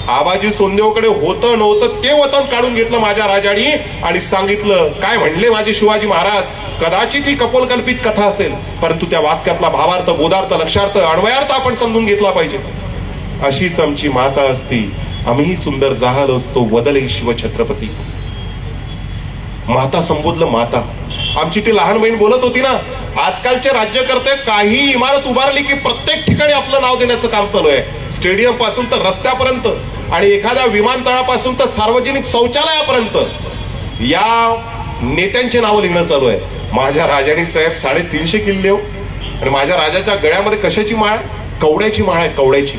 आबाजी सोंदेवकडे होतं नव्हतं ते वतन काढून घेतलं माझ्या राजाने आणि सांगितलं, काय म्हणले माझे शिवाजी महाराज, कदाचित ही कपोलकल्पित कथा असेल, परंतु त्या वाक्यातला भावार्थ, बोधार्थ, लक्षार्थ, अन्वयार्थ आपण समजून घेतला पाहिजे. अशीच आमची माता असती, आम्हीही सुंदर जाहल असतो, वदले शिवछत्रपती. माता संबोधलं माता. आमची ती लहान बहीण बोलत होती ना, आजकालचे राज्यकर्ते काही इमारत उभारली की प्रत्येक ठिकाणी आपलं नाव देण्याचं काम चालू आहे. स्टेडियम पासून तर रस्त्यापर्यंत आणि एखाद्या विमानतळापासून तर सार्वजनिक शौचालयापर्यंत या नेत्यांची नावं लिहिणं चालू आहे. माझ्या राजानी साहेब 350 किल्ले हो, आणि माझ्या राजाच्या गळ्यामध्ये कशाची माळ? कवड्याची माळ आहे, कवड्याची.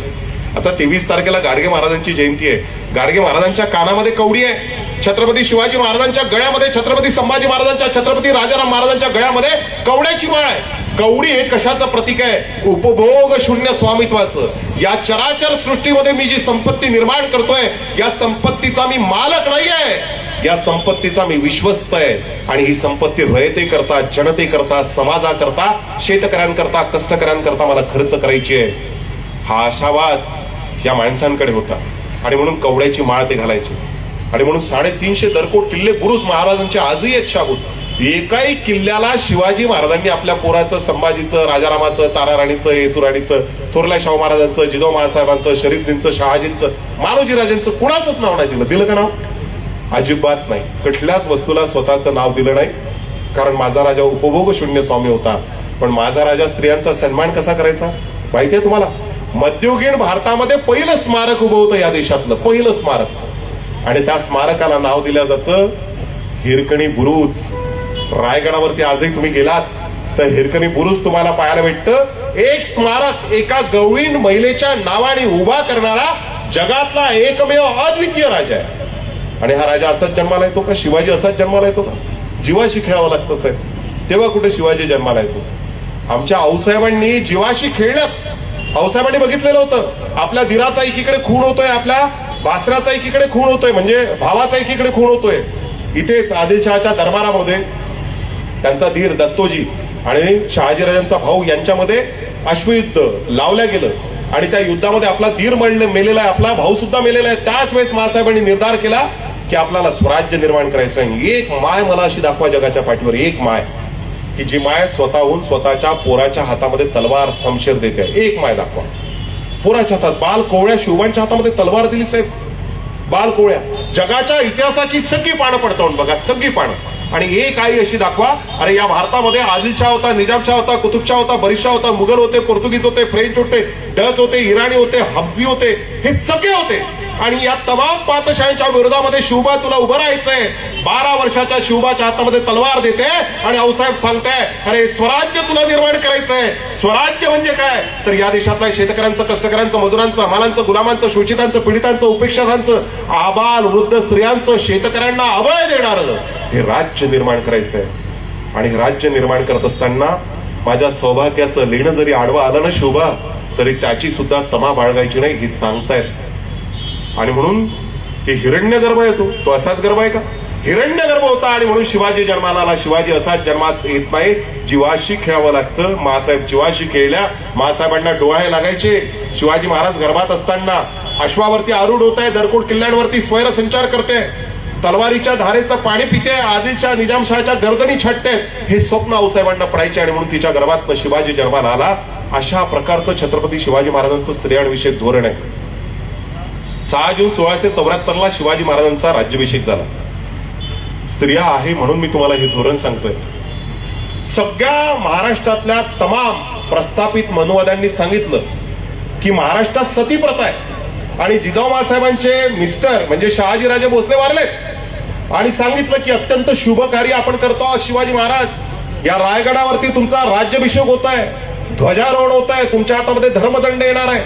आता 23 तारखेला गाडगे महाराजांची जयंती आहे. गाडगे महाराजांच्या कानामध्ये कवडी आहे, छत्रपती शिवाजी महाराजांच्या गळ्यामध्ये, छत्रपती संभाजी महाराजांच्या, छत्रपती राजाराम महाराजांच्या गळ्यामध्ये कवड्याची माळ आहे. कवडी हे कशाचं प्रतीक आहे? उपभोग शून्य स्वामित्वाचं. या चराचर सृष्टीमध्ये मी जी संपत्ती निर्माण करतोय, या संपत्तीचा मी मालक नाही आहे, या संपत्तीचा मी विश्वस्त आहे. आणि ही संपत्ती रयतेकरता, जनतेकरता, समाजाकरता, शेतकऱ्यांकरता, कष्टकऱ्यांकरता मला खर्च करायची आहे. हा आशावाद या माणसांकडे होता आणि म्हणून कवड्याची माळ ते घालायचे. आणि म्हणून 350 दरकोट किल्ले बुरुज महाराजांचे आजही आहेत शाबूत. एकाही किल्ल्याला शिवाजी महाराजांनी आपल्या पोराचं, संभाजीचं, राजारामाचं, ताराराणीचं, येसुराणीचं, थोरल्या शाहू महाराजांचं, जिजाऊ महासाहेबांचं, शरीफजींचं, शहाजींचं, मालोजीराजांचं कुणाचंच नाव नाही दिलं. दिलं का नाव? अजिबात नाही. कुठल्याच वस्तूला स्वतःचं नाव दिलं नाही, कारण माझा राजा उपभोग शून्य स्वामी होता. पण माझा राजा स्त्रियांचा सन्मान कसा करायचा माहितीये तुम्हाला? मध्ययुगीन भारतामध्ये पहिलं स्मारक उभं होतं या देशातलं, पहिलं स्मारक, आणि त्या स्मारकाला नाव दिलं जातं हिरकणी बुरुज. रायगडावरती आजही तुम्ही गेलात तर हिरकणी बुरुज तुम्हाला पाहायला भेटतं. एक स्मारक एका गवळीण महिलेच्या नावाने उभा करणारा जगातला एकमेव अद्वितीय राजा आहे. आणि हा राजा असाच जन्माला येतो का? शिवाजी असाच जन्माला येतो का? जीवाशी खेळावं लागतं साहेब, तेव्हा कुठे शिवाजी जन्माला येतो? आमच्या आऊसाहेबांनी जीवाशी खेळल्यात. आऊसाहेबांनी बघितलेलं होतं, आपल्या धीराचा एकीकडे खून होतोय, आपल्या भासराचा एकीकडे खून होतोय, म्हणजे भावाचा एकीकडे खून होतोय. इथेच आदिलशहाच्या दरबारामध्ये त्यांचा धीर दत्तोजी आणि शहाजीराजांचा भाऊ यांच्यामध्ये अश्वयुद्ध लावल्या गेलं आणि त्या युद्धामध्ये आपला धीर मेलेला आहे, आपला भाऊ सुद्धा मेलेला आहे. त्याच वेळेस महासाहेबांनी निर्धार केला की आपल्याला स्वराज्य निर्माण करायचं आहे. एक माय मला अशी दाखवा जगाच्या पाठीवर, एक माय की जी माय स्वतःहून स्वतःच्या पोराच्या हातामध्ये तलवार शमशेर देते. एक माय दाखवा. पोराच्या हातात बाल कोवळ्या शिवबांच्या हातामध्ये तलवार दिली साहेब. बाल कोवळ्या जगाच्या इतिहासाची सगळी पानं पडताळून बघा, सगळी पानं. आणि एक आई अशी दाखवा, अरे या भारतामध्ये आदिलशाह होता, निजामशाह होता, कुतुबशाह होता, बरीशाह होता, मुघल होते, पोर्तुगीज होते, फ्रेंच होते, डच होते, इराणी होते, हफ्जी होते, हे सगळे होते. आणि या तमाम पातशाहींच्या विरोधामध्ये शिवबा तुला उभं राहायचंय. 12 वर्षाच्या शिवबाच्या हातामध्ये तलवार देते आणि आऊसाहेब सांगताय, अरे स्वराज्य तुला निर्माण करायचंय. स्वराज्य म्हणजे काय? तर या देशातल्या शेतकऱ्यांचं, कष्टकऱ्यांचं, मजुरांचं, हमालांचं, गुलामांचं, शोषितांचं, पीडितांचं, उपेक्षकांचं, आबाल वृद्ध स्त्रियांचं, शेतकऱ्यांना अभय देणारं हे राज्य निर्माण करायचंय. आणि हे राज्य निर्माण करत असताना माझ्या सौभाग्याचं लेणं जरी आडवं आलं ना शोभा, तरी त्याची सुद्धा तमा बाळगायची नाही हे सांगतायत. आणि म्हणून हे हिरण्यगर्भ येतो, तो असाच गर्भ आहे का? हिरण्यगर्भ होता आणि म्हणून शिवाजी जन्माला आला. शिवाजी असाच जन्मात येत नाही, जीवाशी खेळावं लागतं. मासाहेब जीवाशी खेळल्या, मासाहेबांना डोळे लागायचे. शिवाजी महाराज गर्भात असताना अश्वावरती आरूढ होत आहे, दरकोट किल्ल्यांवरती स्वैर संचार करते, तलवारीच्या धारेचं पाणी पिते, आदिलशाह निजामशाहच्या गर्दनी छाटते. हे स्वप्न आऊसाहेबांना पडायचे आणि म्हणून तिच्या गर्भात शिवाजी जन्माला आला. अशा प्रकारचं छत्रपती शिवाजी महाराजांचं स्त्रियांविषयक धोरण आहे. 6 जून 1674 शिवाजी महाराजांचा राज्याभिषेक झाला. स्त्रिया आहे म्हणून मी तुम्हाला हे धोरण सांगतोय. सगळ्या महाराष्ट्रातल्या तमाम प्रस्थापित मनुवाद्यांनी सांगितलं की महाराष्ट्रात सती प्रथा आहे. आणि जिजाऊमासाहेबांचे मिस्टर म्हणजे शहाजीराजे भोसले वारलेत आणि सांगितलं की अत्यंत शुभ कार्य आपण करतो आहोत. शिवाजी महाराज या रायगडावरती तुमचा राज्याभिषेक होत आहे, ध्वजारोहण होत आहे, तुमच्या हातामध्ये धर्मदंड येणार आहे,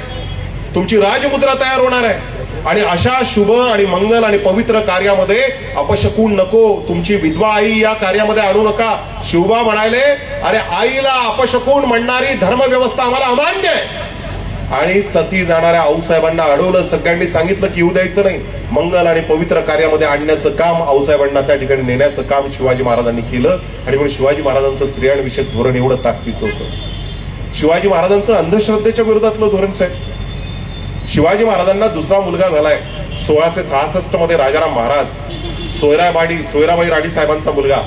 तुमची राजमुद्रा तयार होणार आहे आणि अशा शुभ आणि मंगल आणि पवित्र कार्यामध्ये अपशकून नको, तुमची विधवा आई या कार्यामध्ये आणू नका. शिवबा म्हणाले, अरे आईला अपशकून म्हणणारी धर्मव्यवस्था आम्हाला अमान्य आहे. आणि सती जाणाऱ्या आऊसाहेबांना अडवलं, सगळ्यांनी सांगितलं की येऊ द्यायचं नाही. मंगल आणि पवित्र कार्यामध्ये आणण्याचं काम, आऊसाहेबांना त्या ठिकाणी नेण्याचं काम शिवाजी महाराजांनी केलं. आणि म्हणून शिवाजी महाराजांचं स्त्रियांविषयक धोरण एवढं ताकदीचं होतं. शिवाजी महाराजांचं अंधश्रद्धेच्या विरोधातलं धोरण साहेब. शिवाजी महाराजांना दुसरा मुलगा झालाय 1666 मध्ये. राजाराम महाराज, सोयराबाई राठी साहेबांचा मुलगा.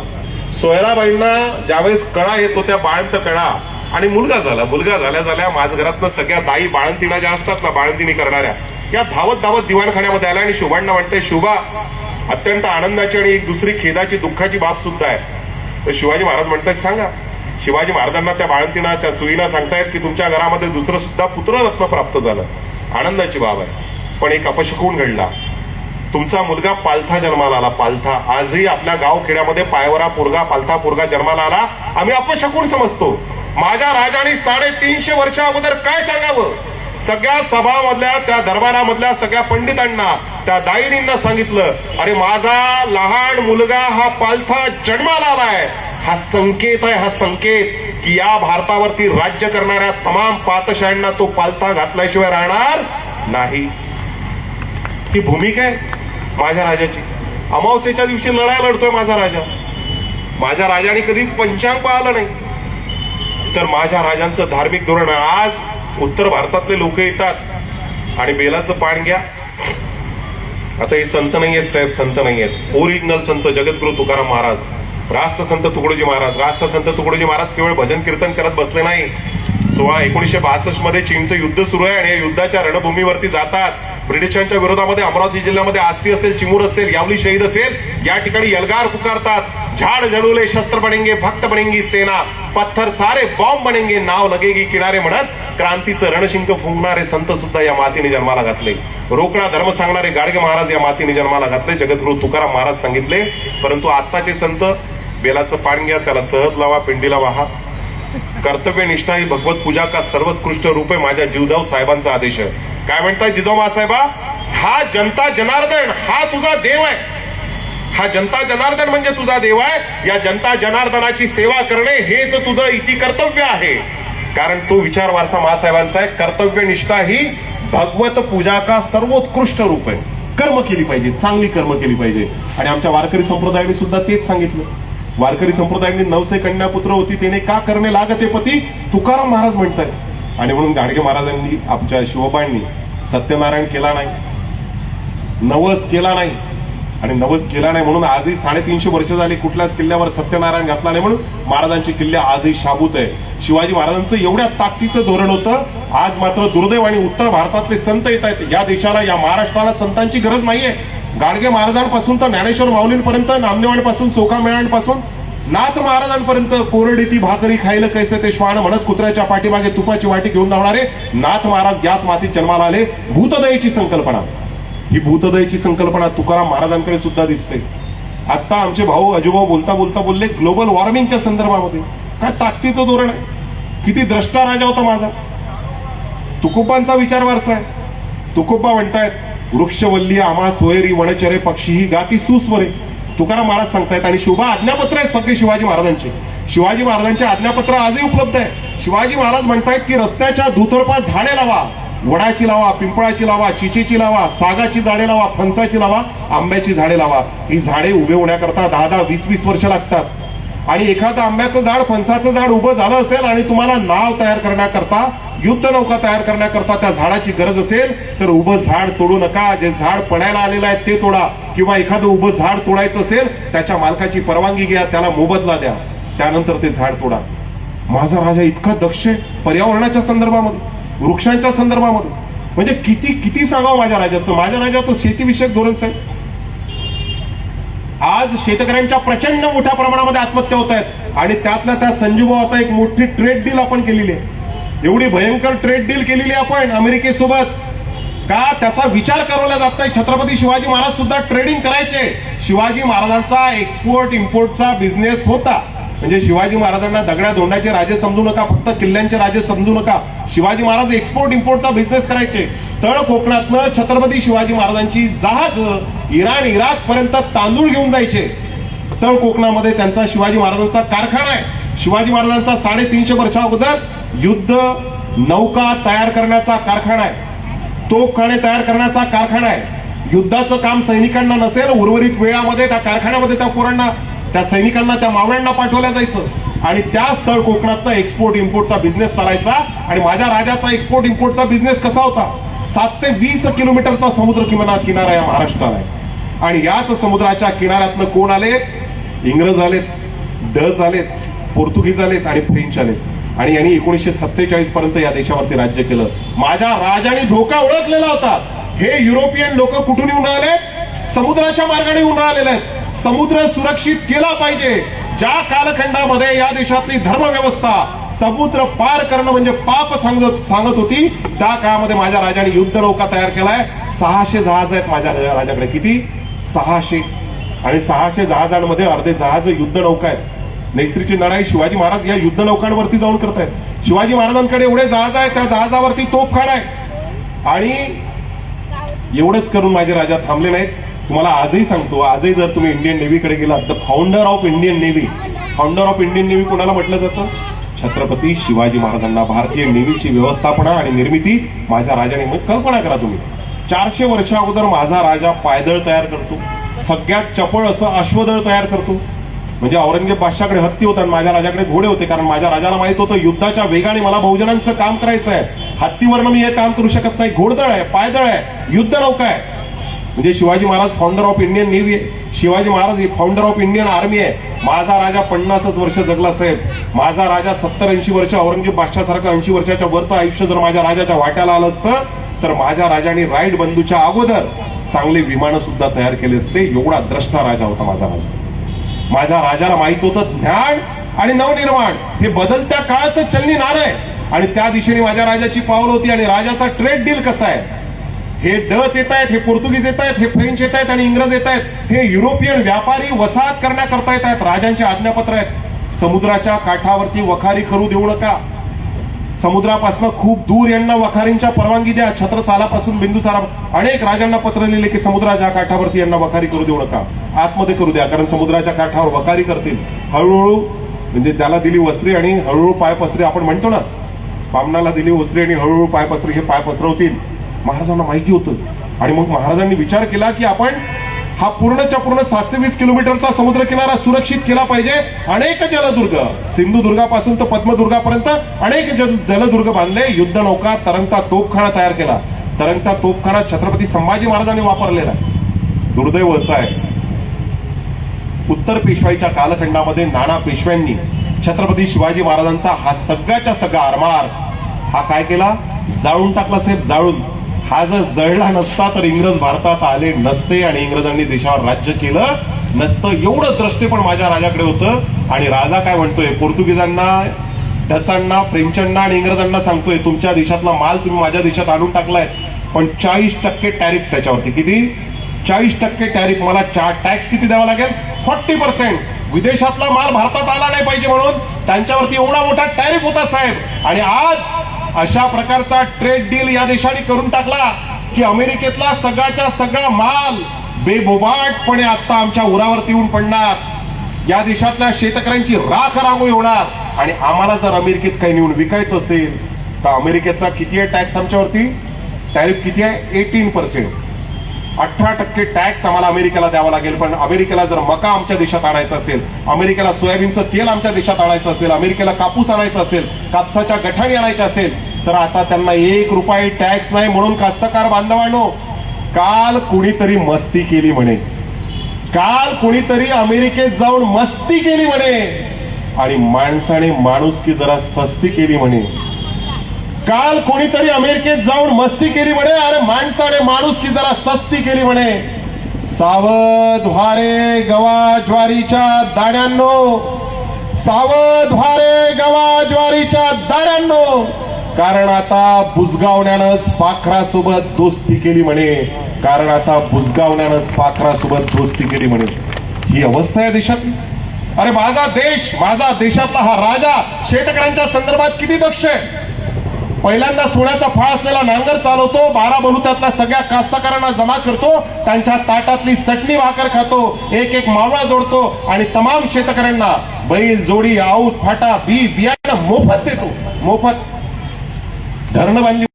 सोयराबाईंना ज्यावेळेस कळा येतो त्या बाळंत कळा आणि मुलगा झाल्या माझघरातनं सगळ्या दाई बाळंतीणा ज्या असतात ना, बाळंतिणी करणाऱ्या, या धावत दिवाणखान्यामध्ये आल्या आणि शोभांना म्हणते, शोभा अत्यंत आनंदाची आणि एक दुसरी खेदाची दुःखाची बाब सुद्धा आहे. तर शिवाजी महाराज म्हणतात, सांगा. शिवाजी महाराजांना त्या बाळंतीणा त्या सुईना सांगतायत की तुमच्या घरामध्ये दुसरं सुद्धा पुत्ररत्न प्राप्त झालं, आनंदाची बाब आहे. पण एक अपशकून घडला. तुमचा मुलगा पालथा जन्माला आला. पालथा आजही आपल्या गाव खेड्यामध्ये पायवरा पोरगा, पालथा पोरगा जन्माला आला आम्ही अपशकून समजतो. माझ्या राजाने 350 वर्षा अगोदर काय सांगावं, सगळ्या सभामधल्या त्या दरबारामधल्या सगळ्या पंडितांना, त्या दायिनींना सांगितलं, अरे माझा लहान मुलगा हा पालथा जन्माला आलाय. हा संकेत आहे, हा संकेत की या भारतावरती राज्य करणाऱ्या तमाम पातशाह्यांना तो पालथा घातल्याशिवाय राहणार नाही. ही भूमिका आहे माझ्या राजाची. अमावस्येच्या दिवशी लढाई लढतोय माझा राजा. माझ्या राजाने कधीच पंचांग पाहिलं नाही. तर माझ्या राजांचं धार्मिक धोरण आहे. आज उत्तर भारतातले लोक येतात आणि बेलाचं पान घ्या. आता हे संत नाही आहेत साहेब, संत नाही आहेत. ओरिजिनल संत जगद्गुरु तुकाराम महाराज, राष्ट्रसंत तुकडोजी महाराज. राष्ट्रसंत तुकडोजी महाराज केवळ भजन कीर्तन करत बसले नाही. 1962 मध्ये चीनचं युद्ध सुरू आहे आणि या युद्धाच्या रणभूमीवरती जातात. ब्रिटिशांच्या विरोधामध्ये अमरावती जिल्ह्यामध्ये आष्टी असेल, चिमूर असेल, यावली शहीद असेल, या ठिकाणी यलगार पुकारतात. झाड जळवले शस्त्र बनेंगे, भक्त बनेंगी सेना, पत्थर सारे बॉम्ब बनेंगे, नाव लगेगी किनारे म्हणत क्रांतीचं रणशिंक फुंकणारे संत सुद्धा या मातीने जन्माला घातले. रोकडा धर्म सांगणारे गाडगे महाराज या मातीने जन्माला घातले. जगद्गुरु तुकाराम महाराज सांगितले. परंतु आत्ताचे संत बेलाचं पान घ्या, त्याला सहज लावा, पिंडीला वाहा. कर्तव्य निष्ठा ही भगवत पूजा का सर्वोत्कृष्ट रूप आहे, माझ्या जिजाऊ साहेबांचा आदेश आहे. काय म्हणताय जिजाऊ मासाहेबा, हा जनता जनार्दन हा तुझा देव आहे. हा जनता जनार्दन म्हणजे तुझा देव आहे. या जनता जनार्दनाची सेवा करणे हेच तुझं इति कर्तव्य आहे. कारण तो विचार वारसा महासाहेबांचा आहे. कर्तव्य निष्ठा ही भगवत पूजा का सर्वोत्कृष्ट रूप आहे. कर्म केली पाहिजे, चांगली कर्म केली पाहिजे. आणि आमच्या वारकरी संप्रदायाने सुद्धा तेच सांगितलं. वारकरी संप्रदायाने 900 कन्या पुत्र होती, त्याने का करणे लागते पती, तुकाराम महाराज म्हणतात. आणि म्हणून गाडगे महाराजांनी, आमच्या शिवबांनी सत्यनारायण केला नाही, नवस केला नाही. आणि नवस केला नाही म्हणून आजही 350 वर्ष झाली कुठल्याच किल्ल्यावर सत्यनारायण घातला नाही, म्हणून महाराजांचे किल्ले आजही शाबूत आहे. शिवाजी महाराजांचं एवढ्या ताकदीचं धोरण होतं. आज मात्र दुर्दैव आणि उत्तर भारतातले संत येत आहेत. या देशाला, या महाराष्ट्राला संतांची गरज नाहीये. गाडगे महाराजांपासून तर ज्ञानेश्वर माऊलींपर्यंत, नामदेवांपासून चोखा मेळांपासून नाथ महाराजांपर्यंत कोरडी ती भाकरी खायला कैसे ते श्वान म्हणत कुत्र्याच्या पाठीमागे तुपाची वाटी घेऊन धावणारे नाथ महाराज याच मातीत जन्माला आले. भूतदयेची संकल्पना, ही भूतदयेची संकल्पना तुकाराम महाराजांकडे सुद्धा दिसते. आता आमचे भाऊ अजूभाऊ बोलता बोलले ग्लोबल वॉर्मिंगच्या संदर्भामध्ये. काय ताकदीचं धोरण आहे. किती द्रष्टा राजा होता माझा. तुकोबांचा विचार वारसा आहे. तुकोबा म्हणतायत, वृक्षवल्ली आम्हा सोयरी वनचरे पक्षी गाती सुस्वरे. तुकाराम महाराज सांगतायत. आणि शुभ आज्ञापत्र आहेत सगळे शिवाजी महाराजांचे. शिवाजी महाराजांचे आज्ञापत्र आजही उपलब्ध आहे. शिवाजी महाराज म्हणतायत की रस्त्याच्या दुतर्फा झाडे लावा, वडाची लावा, पिंपळाची लावा, चिचेची लावा, सागाची झाडे लावा, फणसाची लावा, आंब्याची झाडे लावा. ही झाडे उभे होण्याकरता 10-10, 20-20 वर्ष लागतात. आणि एखादं आंब्याचं झाड, फणसाचं झाड उभं झालं असेल आणि तुम्हाला नाव तयार करण्याकरता, युद्ध नौका तयार करण्याकरता त्या झाडाची गरज असेल तर उभं झाड तोडू नका. जे झाड पडायला आलेलं आहे ते तोडा. किंवा एखादं उभं झाड तोडायचं असेल त्याच्या मालकाची परवानगी घ्या, त्याला मोबदला द्या, त्यानंतर ते झाड तोडा. माझा राजा इतका दक्ष आहे पर्यावरणाच्या संदर्भामध्ये, वृक्षांच्या संदर्भामध्ये. म्हणजे किती किती सांगावं माझ्या राजाचं. माझ्या राजाचं शेतीविषयक धोरण साहेब. आज शेतकऱ्यांच्या प्रचंड मोठ्या प्रमाणामध्ये आत्महत्या होत आहेत. आणि त्यातल्या त्या संजूभाऊ आता एक मोठी ट्रेड डील आपण केलेली आहे. एवढी भयंकर ट्रेड डील केलेली आपण अमेरिकेसोबत. का त्याचा विचार करवला जात नाही. छत्रपती शिवाजी महाराज सुद्धा ट्रेडिंग करायचे. शिवाजी महाराजांचा एक्सपोर्ट इम्पोर्टचा बिझनेस होता. म्हणजे शिवाजी महाराजांना दगड्या धोंड्याचे राजे समजू नका, फक्त किल्ल्यांचे राजे समजू नका. शिवाजी महाराज एक्सपोर्ट इम्पोर्टचा बिझनेस करायचे. तळ कोकणातनं छत्रपती शिवाजी महाराजांची जहाज इराण इराक पर्यंत तांदूळ घेऊन जायचे. तळ कोकणामध्ये त्यांचा शिवाजी महाराजांचा कारखाना आहे. शिवाजी महाराजांचा 350 वर्षा अगोदर युद्ध नौका तयार करण्याचा कारखाना आहे. तोफखाने तयार करण्याचा कारखाना आहे. युद्धाचं काम सैनिकांना नसेल, उर्वरित वेळामध्ये त्या कारखान्यामध्ये त्या पोरांना, त्या सैनिकांना, त्या मावळ्यांना पाठवल्या जायचं आणि त्याच तळ कोकणातनं एक्सपोर्ट इम्पोर्टचा बिझनेस चालायचा. आणि माझ्या राजाचा एक्सपोर्ट इम्पोर्टचा बिझनेस कसा होता? 720 किलोमीटरचा समुद्र किनारा या महाराष्ट्राला आहे. आणि याच समुद्राच्या किनाऱ्यातनं कोण आले? इंग्रज आलेत, डच आलेत, पोर्तुगीज आलेत आणि फ्रेंच आलेत. आणि यांनी 1947 पर्यंत या देशावरती राज्य केलं. माझ्या राजाने धोका ओळखलेला होता. हे युरोपियन लोक कुठून येऊन राहिले? समुद्राच्या मार्गाने येऊन राहिलेले आहेत. समुद्र सुरक्षित केला पाहिजे. ज्या कालखंडामध्ये या देशातली धर्मव्यवस्था समुद्र पार करणं म्हणजे पाप सांगत होती, त्या काळामध्ये माझ्या राजाने युद्ध नौका तयार केलाय. 600 जहाज आहेत माझ्या राजाकडे. किती? 600. आणि 600 जहाजांमध्ये अर्धे जहाज युद्ध नौका आहेत. नैसर्गिक लढाई शिवाजी महाराज या युद्ध नौकांवरती जाऊन करतायत. शिवाजी महाराजांकडे एवढे जहाज आहेत, त्या जहाजावरती तोफखाना आहे. आणि एवढंच करून माझे राजा थांबले नाहीत. तुम्हाला आजही सांगतो, आजही जर तुम्ही इंडियन नेव्हीकडे गेलात तर फाउंडर ऑफ इंडियन नेव्ही कोणाला म्हटलं जातं? छत्रपती शिवाजी महाराजांना. भारतीय नेव्हीची व्यवस्थापना आणि निर्मिती माझ्या राजाने. मग कल्पना करा तुम्ही, 400 वर्षा अगोदर माझा राजा पायदळ तयार करतो. सगळ्यात चपळ असं अश्वदळ तयार करतो. म्हणजे औरंगजेब बादशाहकडे हत्ती होता आणि माझ्या राजाकडे घोडे होते. कारण माझ्या राजाला माहित होतं युद्धाच्या वेगाने मला बहुजनांचं काम करायचं आहे. हत्तीवरनं मी हे काम करू शकत नाही. घोडदळ आहे, पायदळ आहे, युद्ध नौका आहे. म्हणजे Shivaji Maharaj founder of Indian navy आहे. शिवाजी महाराज ही फाउंडर ऑफ इंडियन आर्मी आहे. माझा राजा 50 वर्ष जगला साहेब. माझा राजा 70-80 वर्ष, औरंगजेब बादशाहसारखं 80 वर्षाच्या वरचं आयुष्य जर माझ्या राजाच्या वाट्याला आलं असतं तर माझ्या राजाने राईट बंधूच्या अगोदर चांगले विमानं सुद्धा तयार केले असते. एवढा द्रष्टा राजा होता माझा राजा. माझ्या राजाला माहित होतं ज्ञान आणि नवनिर्माण हे बदलत्या काळाचं चलनी नाणं आहे. आणि त्या दिशेने माझ्या राजाची पावलं होती. आणि राजाचा ट्रेड डील कसा आहे? हे डच येत आहेत, हे पोर्तुगीज येत आहेत, हे फ्रेंच येत आहेत आणि इंग्रज येत आहेत. हे युरोपियन व्यापारी वसाहत करण्याकरता येत आहेत. राजांचे आज्ञापत्र आहेत. समुद्राच्या काठावरती वखारी करू देऊ नका. समुद्रापासून खूप दूर यांना वखारींच्या परवानगी द्या. छत्रसालापासून बिंदुसारा अनेक राजांना पत्र लिहिले की समुद्राच्या काठावरती यांना वखारी करू देऊ नका, आतमध्ये करू द्या. कारण समुद्राच्या काठावर वखारी करतील. हळूहळू म्हणजे त्याला दिली वस्त्री आणि हळूहळू पायपसरी आपण म्हणतो ना, बामणाला दिली वस्त्री आणि हळूहळू पायपसरी, हे पाय पसरवतील. महाराजांना माहिती होतं. आणि मग महाराजांनी विचार केला की आपण हा पूर्णच्या पूर्ण 720 किलोमीटरचा समुद्र किनारा सुरक्षित केला पाहिजे. अनेक जलदुर्ग, सिंधुदुर्गापासून तर पद्मदुर्गापर्यंत अनेक जलदुर्ग बांधले. युद्ध नौका, तरंगता तोफखाना तयार केला. तरंगता तोफखाना छत्रपती संभाजी महाराजांनी वापरलेला. दुर्दैव असं आहे, उत्तर पेशवाईच्या कालखंडामध्ये नाना पेशव्यांनी छत्रपती शिवाजी महाराजांचा हा सगळ्याच्या सगळा आरमार हा काय केला? जाळून टाकला साहेब, जाळून. हा जर जळला नसता तर इंग्रज भारतात आले नसते आणि इंग्रजांनी देशावर राज्य केलं नसतं. एवढं द्रष्टे पण माझ्या राजाकडे होतं. आणि राजा काय म्हणतोय? पोर्तुगीजांना, डचांना, फ्रेंचांना आणि इंग्रजांना सांगतोय तुमच्या देशातला माल तुम्ही माझ्या देशात आणून टाकलाय, पण 40% टॅरिफ त्याच्यावरती. किती? 40% टॅरिफ. मला टॅक्स किती द्यावा लागेल? 40%. विदेशातला माल भारतात आला नाही पाहिजे म्हणून त्यांच्यावरती एवढा मोठा टॅरिफ होता साहेब. आणि आज अशा प्रकारचा ट्रेड डील या देशाने करून टाकला की अमेरिकेतला सगळ्याच्या सगळा माल बेबोबाटपणे आता आमच्या उरावरती येऊन पडणार. या देशातल्या शेतकऱ्यांची राख रांगोळी होणार. आणि आम्हाला जर अमेरिकेत काही नेऊन विकायचं असेल तर अमेरिकेचा किती आहे टॅक्स आमच्यावरती? टॅरिफ किती आहे? 18%. 18% टॅक्स आम्हाला अमेरिकेला द्यावा लागेल. पण अमेरिकेला जर मका आमच्या देशात आणायचा असेल, अमेरिकेला सोयाबीनचं तेल आमच्या देशात आणायचं असेल, अमेरिकेला कापूस आणायचा असेल, कापसाच्या गठाणी आणायच्या असेल तर आता त्यांना 1 रुपया टॅक्स नाही. म्हणून कास्तकार बांधवांनो, काल कुणीतरी मस्ती केली म्हणे, काल कुणीतरी अमेरिकेत जाऊन मस्ती केली म्हणे आणि माणसाने माणुसकी जरा सस्ती केली म्हणे. काल कोणीतरी अमेरिकेत जाऊन मस्ती केली म्हणे, अरे माणसाने माणुसकी जरा सस्ती केली म्हणे. सावध व्हा रे गवा ज्वारीच्या दाण्यांनो, सावध व्हा रे गवा ज्वारीच्या दाण्यांनो. कारण आता बुजगावण्यानंच पाखरासोबत दोस्ती केली म्हणे, कारण आता बुजगावण्यानंच पाखरासोबत दोस्ती केली म्हणे. ही अवस्था आहे देशात. अरे माझा देश, माझा देशातला हा राजा शेतकऱ्यांच्या संदर्भात किती दक्ष आहे. पहिल्यांदा सोन्याचा फाळ असलेला नांगर चालवतो, 12 बलुत्यातल्या सगळ्या कास्तकारांना जमा करतो, त्यांच्या ताटातली चटणी भाकर खातो, एक एक मावळा जोडतो आणि तमाम शेतकऱ्यांना बैल जोडी आऊत फाटा बियाणं मोफत देतो. मोफत धरणं बांधली.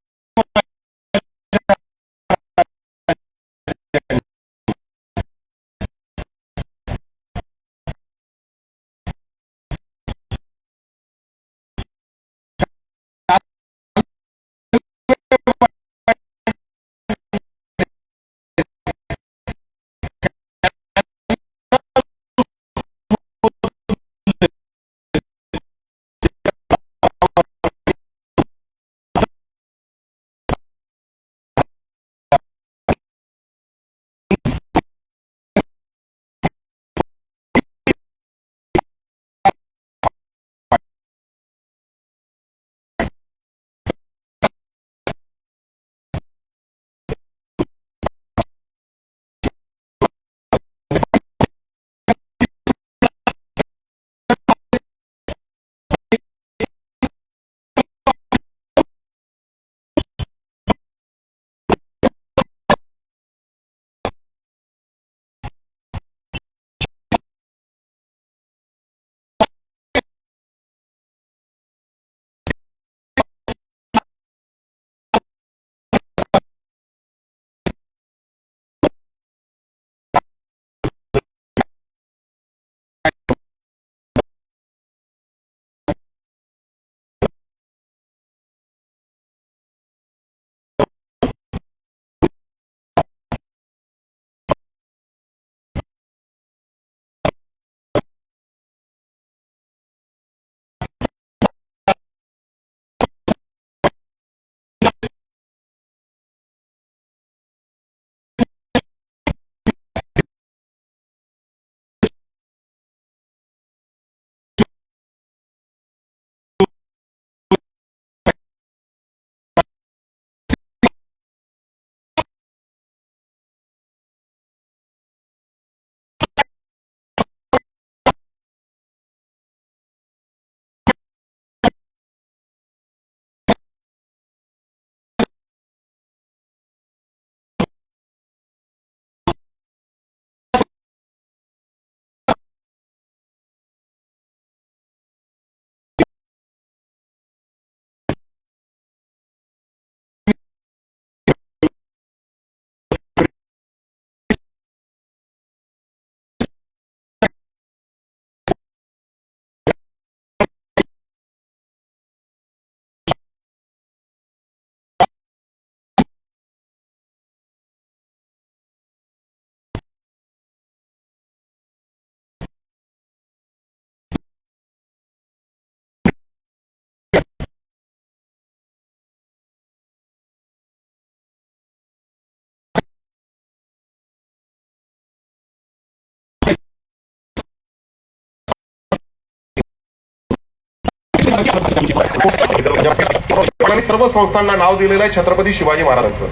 सर्व संस्थांना नाव दिलेलं आहे छत्रपती शिवाजी महाराजांचं.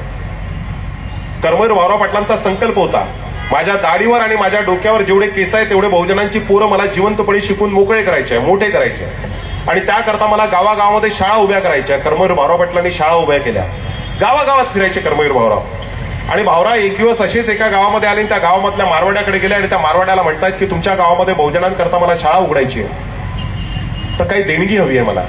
कर्मवीर भाऊराव पाटलांचा संकल्प होता, माझ्या दाढीवर आणि माझ्या डोक्यावर जेवढे केस आहे तेवढे बहुजनांची पोरं मला जिवंतपणे शिकून मोकळे करायचे, मोठे करायचे आणि त्याकरता मला गावागावामध्ये शाळा उभ्या करायच्या. कर्मवीर भाऊराव पाटलांनी शाळा उभ्या केल्या, गावागावात फिरायचे कर्मवीर भाऊराव. आणि भाऊराव एक दिवस असेच एका गावामध्ये आले, त्या गावामधल्या मारवाड्याकडे गेले आणि त्या मारवाड्याला म्हणतात की तुमच्या गावामध्ये बहुजनांकरता मला शाळा उघडायची आहे, तर काही देणगी हवी आहे मला.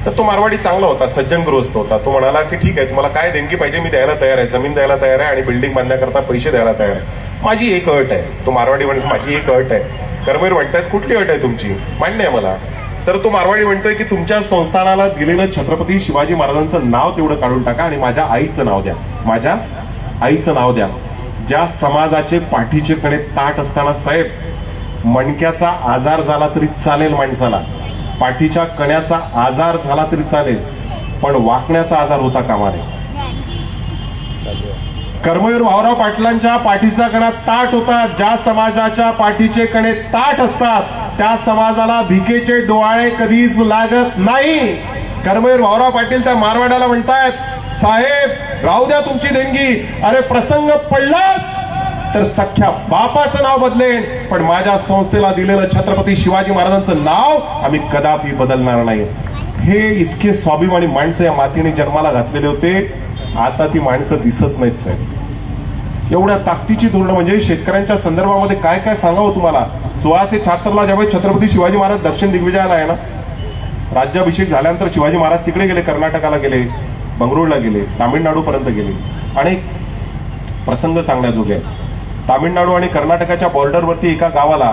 तर तो मारवाडी चांगला होता, सज्जन गृहस्थ होता. तो म्हणाला की ठीक आहे, तुम्हाला काय देणगी पाहिजे मी द्यायला तयार आहे, जमीन द्यायला तयार आहे आणि बिल्डिंग बांधण्याकरता पैसे द्यायला तयार आहे. माझी एक अट आहे. तो मारवाडी म्हणतो माझी एक अट आहे. कर्मवीर म्हणतात कुठली अट आहे तुमची, मान्य आहे मला. तर तो मारवाडी म्हणतोय की तुमच्या संस्थानाला दिलेलं छत्रपती शिवाजी महाराजांचं नाव तेवढं काढून टाका आणि माझ्या आईचं नाव द्या, माझ्या आईचं नाव द्या. ज्या समाजाचे पाठीचे कणे ताट असताना साहेब, मणक्याचा आजार झाला तरी चालेल माणसाला, पाठीच्या कण्याचा आजार झाला तरी चालेल, पण वाकण्याचा आजार होता कामा नये. कर्मवीर भाऊराव पाटलांच्या पाठीचा कणा ताट होता. ज्या समाजाच्या पाठीचे कणे ताट असतात त्या समाजाला भिकेचे डोहाळे कधीच लागत नाही. कर्मवीर भाऊराव पाटील त्या मारवाड्याला म्हणतायत साहेब राहू द्या तुमची देणगी, अरे प्रसंग पडलाच तर सख्या बापाचं नाव बदलेन, पण माझ्या संस्थेला दिलेलं छत्रपती शिवाजी महाराजांचं नाव आम्ही कदापि बदलणार नाही. हे इतके स्वाभिमानी माणसं या मातीने जन्माला घातलेले होते. आता ती माणसं दिसत नाहीत साहेब. एवढ्या ताकदीची धोरणं म्हणजे शेतकऱ्यांच्या संदर्भामध्ये काय काय सांगावं तुम्हाला. 1676 ज्यावेळी छत्रपती शिवाजी महाराज दक्षिण दिग्विजयाला आहे ना, राज्याभिषेक झाल्यानंतर शिवाजी महाराज तिकडे गेले, कर्नाटकाला गेले, बंगळुरूला गेले, तामिळनाडूपर्यंत गेले. आणि प्रसंग सांगण्याजोगे तामिळनाडू आणि कर्नाटकाच्या बॉर्डरवरती एका गावाला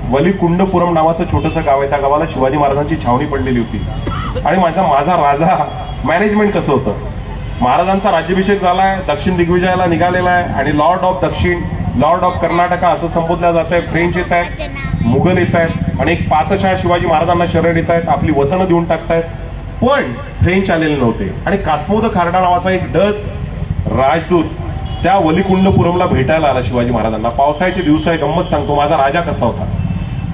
वलीकुंडपुरम नावाचं छोटंसं गाव आहे. त्या गावाला शिवाजी महाराजांची छावणी पडलेली होती. आणि माझा राजा मॅनेजमेंट कसं होतं, महाराजांचा राज्याभिषेक झालाय, दक्षिण दिग्विजयाला निघालेला आहे आणि लॉर्ड ऑफ दक्षिण, लॉर्ड ऑफ कर्नाटका असं संबोधलं जात आहे. फ्रेंच येत आहेत, मुघल येत आहेत आणि एक पातशाह शिवाजी महाराजांना शरण येत आहेत, आपली वतनं देऊन टाकतायत. पण फ्रेंच आलेले नव्हते. आणि कास्मोद खारडा नावाचा एक डच राजदूत त्या वलीकुंडपुरमला भेटायला आला शिवाजी महाराजांना. पावसाळ्याचे दिवस आहे. गंमत सांगतो, माझा राजा कसा होता.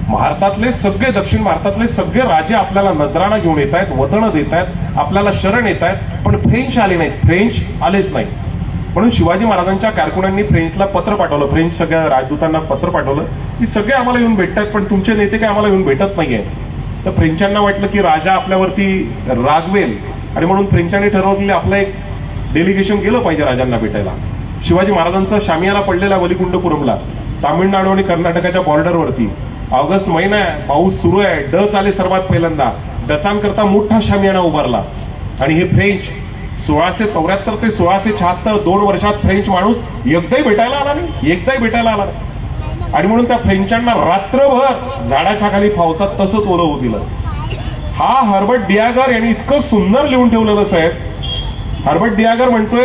भारतातले सगळे, दक्षिण भारतातले सगळे राजे आपल्याला नजराणा घेऊन येत आहेत, वतनं देत आहेत, आपल्याला शरण येत आहेत, पण फ्रेंच आले नाहीत. फ्रेंच आलेच नाही. म्हणून शिवाजी महाराजांच्या कारकुनांनी फ्रेंचला पत्र पाठवलं, फ्रेंच सगळ्या राजदूतांना पत्र पाठवलं की सगळे आम्हाला येऊन भेटतात पण तुमचे नेते काय आम्हाला येऊन भेटत नाहीये. तर फ्रेंचांना वाटलं की राजा आपल्यावरती रागवेल आणि म्हणून फ्रेंचांनी ठरवलेले आपलं एक डेलिगेशन गेलं पाहिजे राजांना भेटायला. शिवाजी महाराजांचा शामियाना पडलेला वलीकुंडपुरमला, तामिळनाडू आणि कर्नाटकाच्या बॉर्डरवरती. ऑगस्ट महिना आहे, पाऊस सुरू आहे. डच आले सर्वात पहिल्यांदा. डचांकरता मोठा शामियाना उभारला. आणि हे फ्रेंच 1674 ते 1676 2 वर्षात फ्रेंच माणूस एकदाही भेटायला आला नाही, एकदाही भेटायला आला नाही. आणि म्हणून त्या फ्रेंचांना रात्रभर झाडाच्या खाली पावसात तसंच ओलं होऊ दिलं. हा हर्बर्ट डियागर यांनी इतकं सुंदर लिहून ठेवलेलं साहेब. हर्बर्ट डियागर म्हणतोय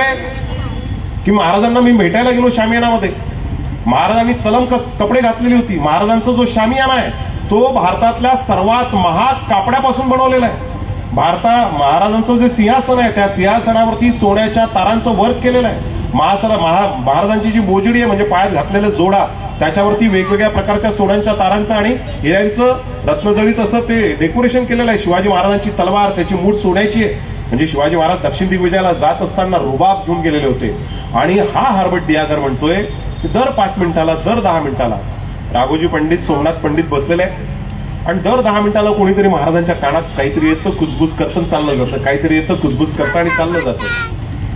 की महाराजांना मी भेटायला गेलो शामियानामध्ये. महाराजांनी तलम कपडे घातलेली होती. महाराजांचा जो शामियाना आहे तो भारतातल्या सर्वात महाग कापड्यापासून बनवलेला आहे. महाराजांचं जे सिंहासन आहे त्या सिंहासनावरती सोन्याच्या तारांचं वर्क केलेलं आहे. महाराजांची जी बोजडी आहे म्हणजे पायात घातलेला जोडा त्याच्यावरती वेगवेगळ्या प्रकारच्या सोन्यांच्या तारांचं आणि हिऱ्यांचं रत्नजळीत असं ते डेकोरेशन केलेलं आहे. शिवाजी महाराजांची तलवार, त्याची मूठ सोन्याची आहे. म्हणजे शिवाजी महाराज दक्षिण दिग्विजयाला जात असताना रुबाब घेऊन गेलेले होते. आणि हा हर्बर्ट डियागर म्हणतोय की दर 5 मिनिटाला, दर 10 मिनिटाला राघोजी पंडित, सोमनाथ पंडित बसलेले आहेत आणि दर 10 मिनिटाला कोणीतरी महाराजांच्या कानात काहीतरी येतं, कुसबुस करतं चाललं जातं, काहीतरी येतं, कुसबुस करतं आणि चाललं जातं.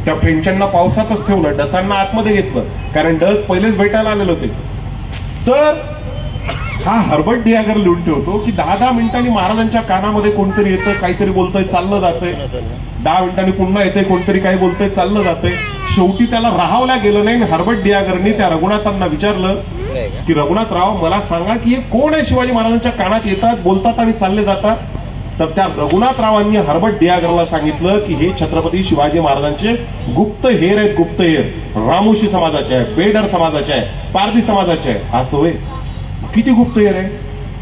त्या फ्रेंचांना पावसातच ठेवलं, डचांना आतमध्ये घेतलं, कारण डच पहिलेच भेटायला आलेले होते. तर हा हर्बर्ट डियागर लिहून ठेवतो की 10-10 मिनिटांनी महाराजांच्या कानामध्ये कोणतरी येतं, काहीतरी बोलतंय, चाललं जातंय. 10 मिनिटांनी पुन्हा येते, कोणतरी काही बोलतंय, चाललं जातंय. शेवटी त्याला राहावल्या गेलं नाही. हर्बर्ट डियागरनी त्या रघुनाथांना विचारलं की रघुनाथराव मला सांगा की हे कोण आहे शिवाजी महाराजांच्या कानात येतात, बोलतात आणि चालले जातात. तर त्या रघुनाथरावांनी हर्बर्ट डियागरला सांगितलं की हे छत्रपती शिवाजी महाराजांचे गुप्त हेर आहेत. गुप्त हेर रामोशी समाजाचे आहे, बेडर समाजाचे आहे, पारधी समाजाचे आहे. असं होय, किती गुप्तहेर आहे.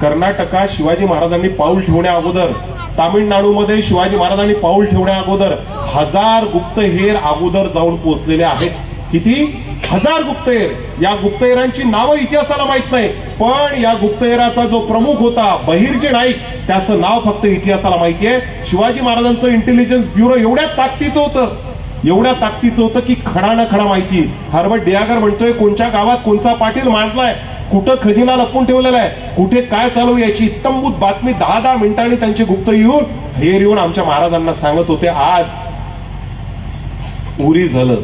कर्नाटकात शिवाजी महाराजांनी पाऊल ठेवण्या अगोदर, तामिळनाडूमध्ये शिवाजी महाराजांनी पाऊल ठेवण्या अगोदर 1000 गुप्तहेर अगोदर जाऊन पोहोचलेले आहेत. किती? 1000 गुप्तहेर. या गुप्तहेरांची नावं इतिहासाला माहित नाही, पण या गुप्तहेराचा जो प्रमुख होता बहिर्जी नाईक त्याचं नाव फक्त इतिहासाला माहिती आहे. शिवाजी महाराजांचं इंटेलिजन्स ब्युरो एवढ्या ताकदीचं होतं की खडा न खडा माहिती. हर्बर्ट डियागर म्हणतोय कोणत्या गावात कोणता पाटील माजलाय, कुठं खजिना लपवून ठेवलेला आहे, कुठे काय चालू याची इत्तंभूत बातमी 10-10 मिनिटांनी त्यांचे गुप्त येऊन आमच्या महाराजांना सांगत होते. आज उरी झालं,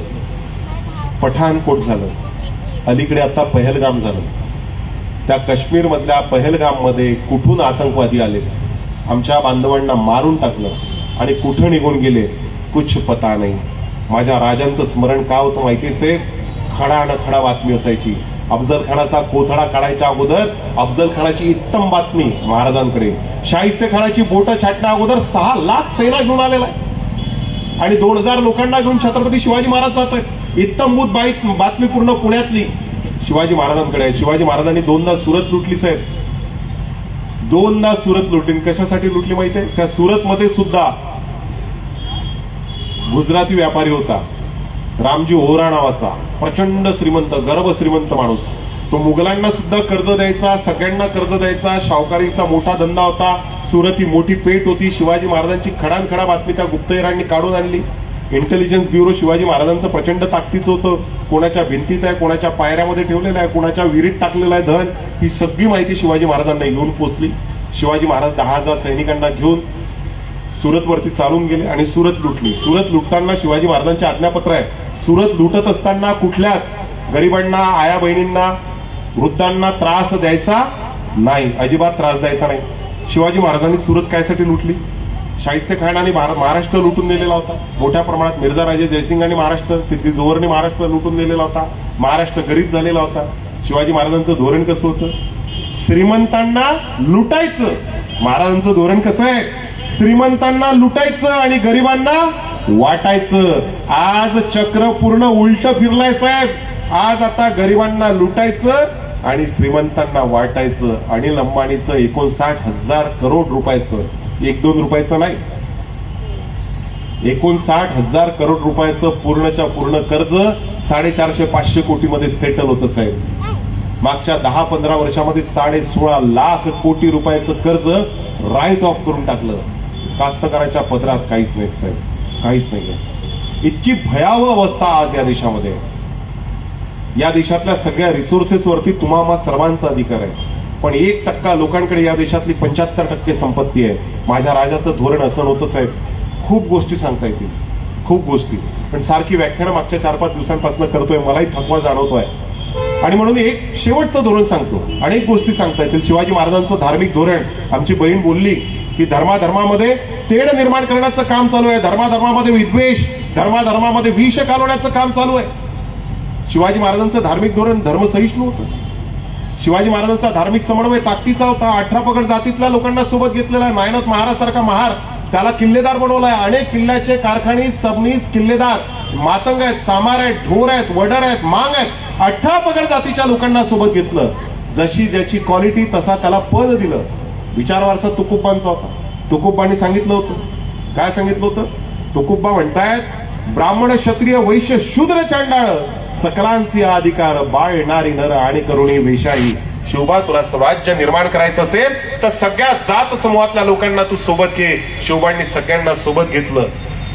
पठाणकोट झालं, अलीकडे आता पहलगाम झालं. त्या काश्मीर मधल्या पहलगाम मध्ये कुठून आतंकवादी आले, आमच्या बांधवांना मारून टाकलं आणि कुठं निघून गेले कुछ पता नाही. माझ्या राजांचं स्मरण का होतं माहिती साहेब? खडा न खडा बातमी असायची. अफजल खानाचा कोथळा काढायच्या अगोदर अफजल खानाची उत्तम बातमी महाराजांकडे. शाहिस्ते खानाची बोटं छाटण्या अगोदर 6 लाख सेना घेऊन आलेला आहे आणि 2000 लोकांना घेऊन छत्रपती शिवाजी महाराज जात आहेत. इत्तमभूत बातमी पूर्ण पुण्यातली शिवाजी महाराजांकडे आहे. शिवाजी महाराजांनी 2दा सुरत लुटली साहेब, 2दा सुरत लुटली. कशासाठी लुटली माहितीये? त्या सुरतमध्ये सुद्धा गुजराती व्यापारी होता रामजी ओहरा नावाचा, प्रचंड श्रीमंत, गर्भ श्रीमंत माणूस. तो मुघलांना सुद्धा कर्ज द्यायचा, सगळ्यांना कर्ज द्यायचा, सावकारीचा मोठा धंदा होता, सुरत ही मोठी पेठ होती. शिवाजी महाराजांची खडानखडा बातमी त्या गुप्तहेरांनी काढून आणली. इंटेलिजन्स ब्युरो शिवाजी महाराजांचं प्रचंड ताकदीचं होतं. कोणाच्या भिंतीत आहे, कोणाच्या पायऱ्यामध्ये ठेवलेलं आहे, कोणाच्या विहिरीत टाकलेलं आहे धन, ही सगळी माहिती शिवाजी महाराजांना घेऊन पोहोचली. शिवाजी महाराज 10,000 सैनिकांना घेऊन सुरतवरती चालून गेले आणि सुरत लुटली. सुरत लुटताना शिवाजी महाराजांचे आज्ञापत्र आहे, सुरत लुटत असताना कुठल्याच गरिबांना, आया बहिणींना, वृद्धांना त्रास द्यायचा नाही, अजिबात त्रास द्यायचा नाही. शिवाजी महाराजांनी सुरत कायसाठी लुटली? शाहिस्तेखानाने महाराष्ट्र लुटून नेलेला होता मोठ्या प्रमाणात. मिर्झा राजे जयसिंगांनी महाराष्ट्र, सिद्धी जोहरने महाराष्ट्र लुटून नेलेला होता. महाराष्ट्र गरीब झालेला होता. शिवाजी महाराजांचं धोरण कसं होतं? श्रीमंतांना लुटायचं. महाराजांचं धोरण कसं आहे? श्रीमंतांना लुटायचं आणि गरिबांना वाटायचं. आज चक्र पूर्ण उलट फिरलाय साहेब. आज आता गरिबांना लुटायचं आणि श्रीमंतांना वाटायचं. अनिल अंबानीचं 59,000 करोड रुपयाचं, 1-2 रुपयाचं नाही, 59,000 करोड रुपयाचं पूर्णच्या पूर्ण कर्ज 450-500 कोटीमध्ये सेटल होतं साहेब. मागच्या 10-15 वर्षामध्ये 16.5 लाख कोटी रुपयाचं कर्ज राईट ऑफ करून टाकलं. कास्तकाराच्या पदरात काहीच नाही साहेब, काहीच नाही. इतकी भयावह अवस्था आज या देशामध्ये. या देशातल्या सगळ्या रिसोर्सेसवरती तुम्हा सर्वांचा अधिकार आहे, पण 1% लोकांकडे या देशातली 75% संपत्ती आहे. माझ्या राजाचं धोरण असं नव्हतं साहेब. खूप गोष्टी सांगता येतील, खूप गोष्टी, पण सारखी व्याख्यानं मागच्या 4-5 दिवसांपासून करतोय, मलाही थकवा जाणवतोय. आणि म्हणून एक शेवटचं धोरण सांगतो. अनेक गोष्टी सांगता येतील. शिवाजी महाराजांचं धार्मिक धोरण, आमची बहीण बोलली की धर्माधर्मामध्ये तेढ निर्माण करण्याचं काम चालू आहे, धर्माधर्मामध्ये विद्वेष, धर्माधर्मामध्ये विष घालवण्याचं काम चालू आहे. शिवाजी महाराजांचं धार्मिक धोरण धर्मसहिष्णू होतं. शिवाजी महाराजांचा धार्मिक समन्वय ताकदीचा होता. 18 पगड जातीतल्या लोकांना सोबत घेतलेला आहे. नायनाथ महाराजसारखा महार त्याला किल्लेदार बनवलाय. अनेक किल्ल्याचे कारखानी, सबनीस किल्लेदार, मातंग आहेत, सामार आहेत, ढोर आहेत, वडर आहेत, मांग आहेत. 18 पगड जातीच्या लोकांना सोबत घेतलं. जशी ज्याची क्वालिटी तसा त्याला पद दिलं. विचार वारसा तुकोबांचा होता. तुकोबांनी सांगितलं होतं, काय सांगितलं होतं? तुकोबा म्हणतायत, ब्राह्मण, क्षत्रिय, वैश्य, शूद्र, चांडाळ सकलांची अधिकार, बाळ नारी नर आणि करुणी वेशाही. शिवबा, तुला स्वराज्य निर्माण करायचं असेल तर सगळ्या जात समूहातल्या लोकांना तू सोबत घे. शिवबांनी सगळ्यांना सोबत घेतलं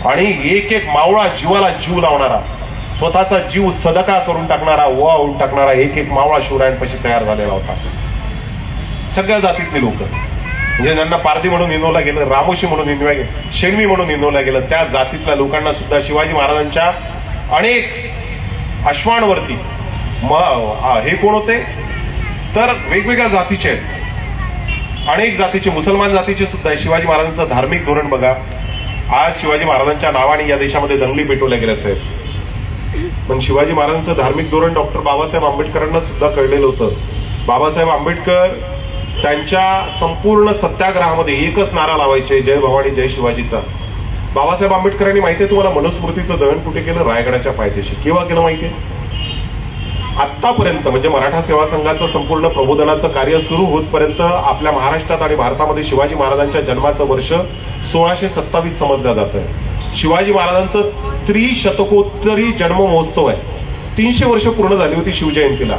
आणि एक मावळा, जीवाला जीव लावणारा, स्वतःचा जीव सदका करून टाकणारा, ओवाळून टाकणारा एक मावळा शिवरायांपाशी तयार झालेला होता. सगळ्या जातीतली लोक, म्हणजे ज्यांना पारधी म्हणून हिंदवलं गेलं, रामोशी म्हणून हिंदवलं गेलं, शेणवी म्हणून हिंदवलं गेलं, त्या जातीतल्या लोकांना सुद्धा शिवाजी महाराजांच्या अनेक अश्वांवरती हे कोण होते तर वेगवेगळ्या जातीचे आहेत, अनेक जातीचे, मुसलमान जातीचे सुद्धा आहे. शिवाजी महाराजांचं धार्मिक धोरण बघा. आज शिवाजी महाराजांच्या नावाने या देशामध्ये दंगली पेटवल्या गेल्या साहेब, पण शिवाजी महाराजांचं धार्मिक धोरण डॉक्टर बाबासाहेब आंबेडकरांना सुद्धा कळलेलं होतं. बाबासाहेब आंबेडकर त्यांच्या संपूर्ण सत्याग्रहामध्ये एकच नारा लावायचे, जय भवानी जय शिवाजीचा. बाबासाहेब आंबेडकरांनी माहितीये तुम्हाला मनुस्मृतीचं दहन कुठे केलं? रायगडाच्या पायथ्याशी. केव्हा केलं माहितीये? आतापर्यंत, म्हणजे मराठा सेवा संघाचं संपूर्ण प्रबोधनाचं कार्य सुरू होतपर्यंत आपल्या महाराष्ट्रात आणि भारतामध्ये शिवाजी महाराजांच्या जन्माचं वर्ष 1627 समजलं जातं. शिवाजी महाराजांचं त्रिशतकोत्तरी जन्म महोत्सव आहे. 300 वर्ष पूर्ण झाली होती शिवजयंतीला.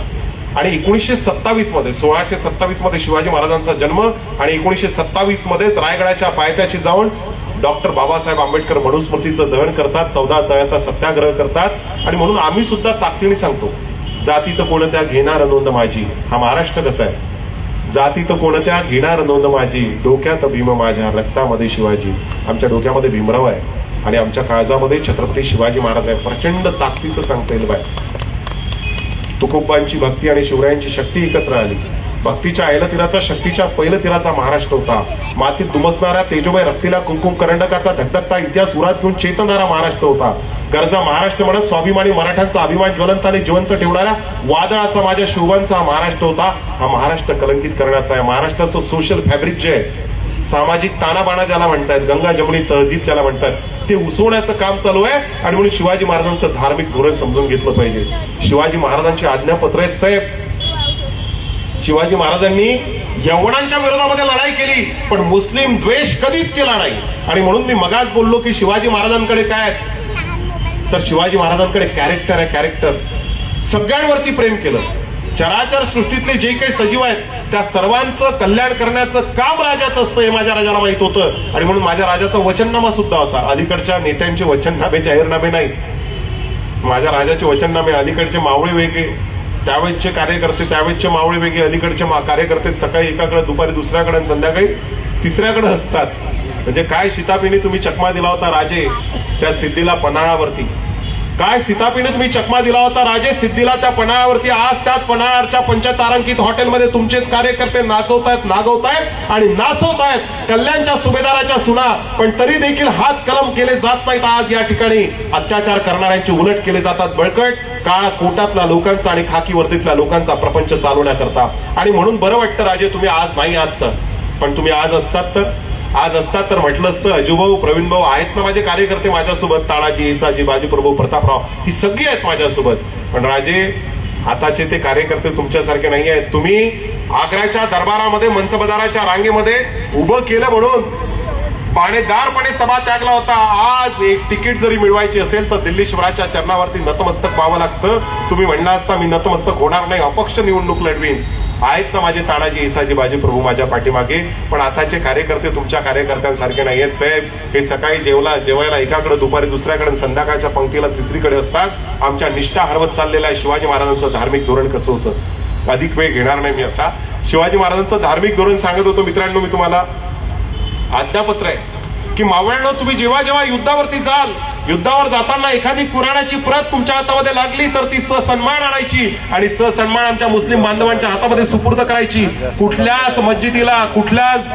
आणि 1927 मध्ये 1627 मध्ये शिवाजी महाराजांचा जन्म आणि 1927 मध्येच रायगडाच्या पायथ्याशी जाऊन डॉक्टर बाबासाहेब आंबेडकर मनुस्मृतीचं दहन करतात, 14 तळ्याचा सत्याग्रह करतात. आणि म्हणून आम्ही सुद्धा ताकदीने सांगतो, जाती तर कोणत्या घेणार नोंद माझी. हा महाराष्ट्र कसा आहे? जाती तर कोणत्या घेणार नोंद माझी, डोक्यात भीम माझ्या, रक्तामध्ये शिवाजी. आमच्या डोक्यामध्ये भीमराव आहे आणि आमच्या काळजामध्ये छत्रपती शिवाजी महाराज आहे. प्रचंड ताकदीचं सांगता येईल बाय. तुकोबांची भक्ती आणि शिवरायांची शक्ती एकत्र आली. भक्तीच्या आयला तीराचा, शक्तीच्या पहिलं तीराचा महाराष्ट्र होता. मातीत दुमसणाऱ्या तेजोमय रक्तीला कुंकुम करंडकाचा धगधगता इतिहास उरात घेऊन चेतणारा महाराष्ट्र होता. गरजा महाराष्ट्र म्हणत स्वाभिमानी मराठ्यांचा अभिमान ज्वलंत आणि जिवंत ठेवणाऱ्या वादळाचा, माझ्या शिवबांचा हा महाराष्ट्र होता. हा महाराष्ट्र कलंकित करण्याचा आहे. महाराष्ट्राचं सोशल फॅब्रिक जे आहे, सामाजिक ताणाबाणा ज्याला म्हणतात, गंगा जमुनी तहजीब ज्याला म्हणतात, ते उसवण्याचं काम चालू आहे. आणि म्हणून शिवाजी महाराजांचं धार्मिक धोरण समजून घेतलं पाहिजे. शिवाजी महाराजांची आज्ञापत्र आहेत साहेब. शिवाजी महाराजांनी यवनांच्या विरोधामध्ये लढाई केली, पण मुस्लिम द्वेष कधीच केला नाही. आणि म्हणून मी मगाच बोललो की शिवाजी महाराजांकडे काय तर शिवाजी महाराजांकडे कॅरेक्टर आहे. कॅरेक्टर. सगळ्यांवरती प्रेम केलं. चराचर सृष्टीतले जे काही सजीव आहेत त्या सर्वांचं कल्याण करण्याचं काम राजाचं असतं हे माझ्या राजाला माहित होतं. आणि म्हणून माझ्या राजाचा वचननामा सुद्धा होता. अलीकडच्या नेत्यांचे वचननामे जाहीरनामे नाही, माझ्या राजाचे वचननामे. अलीकडचे मावळे वेगळे, त्यावेळेसचे कार्यकर्ते त्यावेळेसचे मावळे वेगळे. अलीकडचे कार्यकर्ते सकाळी एकाकडे, दुपारी दुसऱ्याकडे आणि संध्याकाळी तिसऱ्याकडे असतात. म्हणजे काय सीतापीने तुम्ही चकमा दिला होता राजे त्या सिद्धीला पन्हाळावरती, काय सीतापीने तुम्ही चकमा दिला होता राजे सिद्धीला त्या पन्हाळावरती. आज त्याच पन्हाळाच्या पंचतारांकित हॉटेलमध्ये तुमचेच कार्यकर्ते नाचवतायत, नागवतायत आणि नाचवतायत कल्याणच्या सुभेदाराच्या सुना. पण तरी देखील हात कलम केले जात नाहीत. आज या ठिकाणी अत्याचार करणाऱ्यांचे उलट केले जातात बळकट, काळा कोटातल्या लोकांचा आणि खाकी वर्दीतल्या लोकांचा प्रपंच चालवण्याकरता. आणि म्हणून बरं वाटतं राजे तुम्ही आज नाही आहात तर, पण तुम्ही आज असतात तर म्हटलं असतं अजूभाऊ, प्रवीण भाऊ आहेत ना माझे कार्यकर्ते माझ्यासोबत, तानाजी, येसाजी, बाजीप्रभू, प्रतापराव, ही सगळी आहेत माझ्यासोबत. पण राजे आताचे ते कार्यकर्ते तुमच्यासारखे नाही आहेत. तुम्ही आग्र्याच्या दरबारामध्ये मनसबदाराच्या रांगेमध्ये उभं केलं म्हणून पाणेदारपणे सभा त्यागला होता. आज एक तिकीट जरी मिळवायची असेल तर दिल्ली शिवराच्या चरणावरती नतमस्तक व्हावं लागतं. तुम्ही म्हणला असता मी नतमस्तक होणार नाही, अपक्ष निवडणूक लढवीन. आहेत ना माझे तानाजी, येसाजी, बाजीप्रभू माझ्या पाठीमागे. पण आताचे कार्यकर्ते तुमच्या कार्यकर्त्यांसारखे नाहीयेत साहेब. हे सकाळी जेवायला एकाकडे, दुपारी दुसऱ्याकडे, संध्याकाळच्या पंक्तीला तिसरीकडे असतात. आमच्या निष्ठा हरवत चाललेल्या शिवाजी महाराजांचं धार्मिक धोरण कसं होतं, अधिक वेळ घेणार नाही मी आता. शिवाजी महाराजांचं धार्मिक धोरण सांगत होतो मित्रांनो मी तुम्हाला. आज्ञापत्र आहे की मावळ्यांनो, तुम्ही जेव्हा जेव्हा युद्धावरती जाल, युद्धावर जाताना एखादी कुराणाची प्रत तुमच्या हातामध्ये लागली तर ती सन्मान आणायची आणि सन्मान आमच्या मुस्लिम बांधवांच्या हातामध्ये सुपूर्द करायची. कुठल्याच मस्जिदीला, कुठल्याच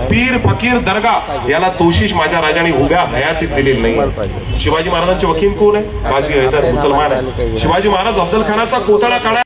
पीर फकीर दर्गा याला तोशिष माझ्या राजाने उभ्या हयातीत दिलेली नाही. शिवाजी महाराजांचे वकील कोण आहे? बाजी हैदर, मुसलमान आहे. शिवाजी महाराज अफजल खानाचा कोथळा काढा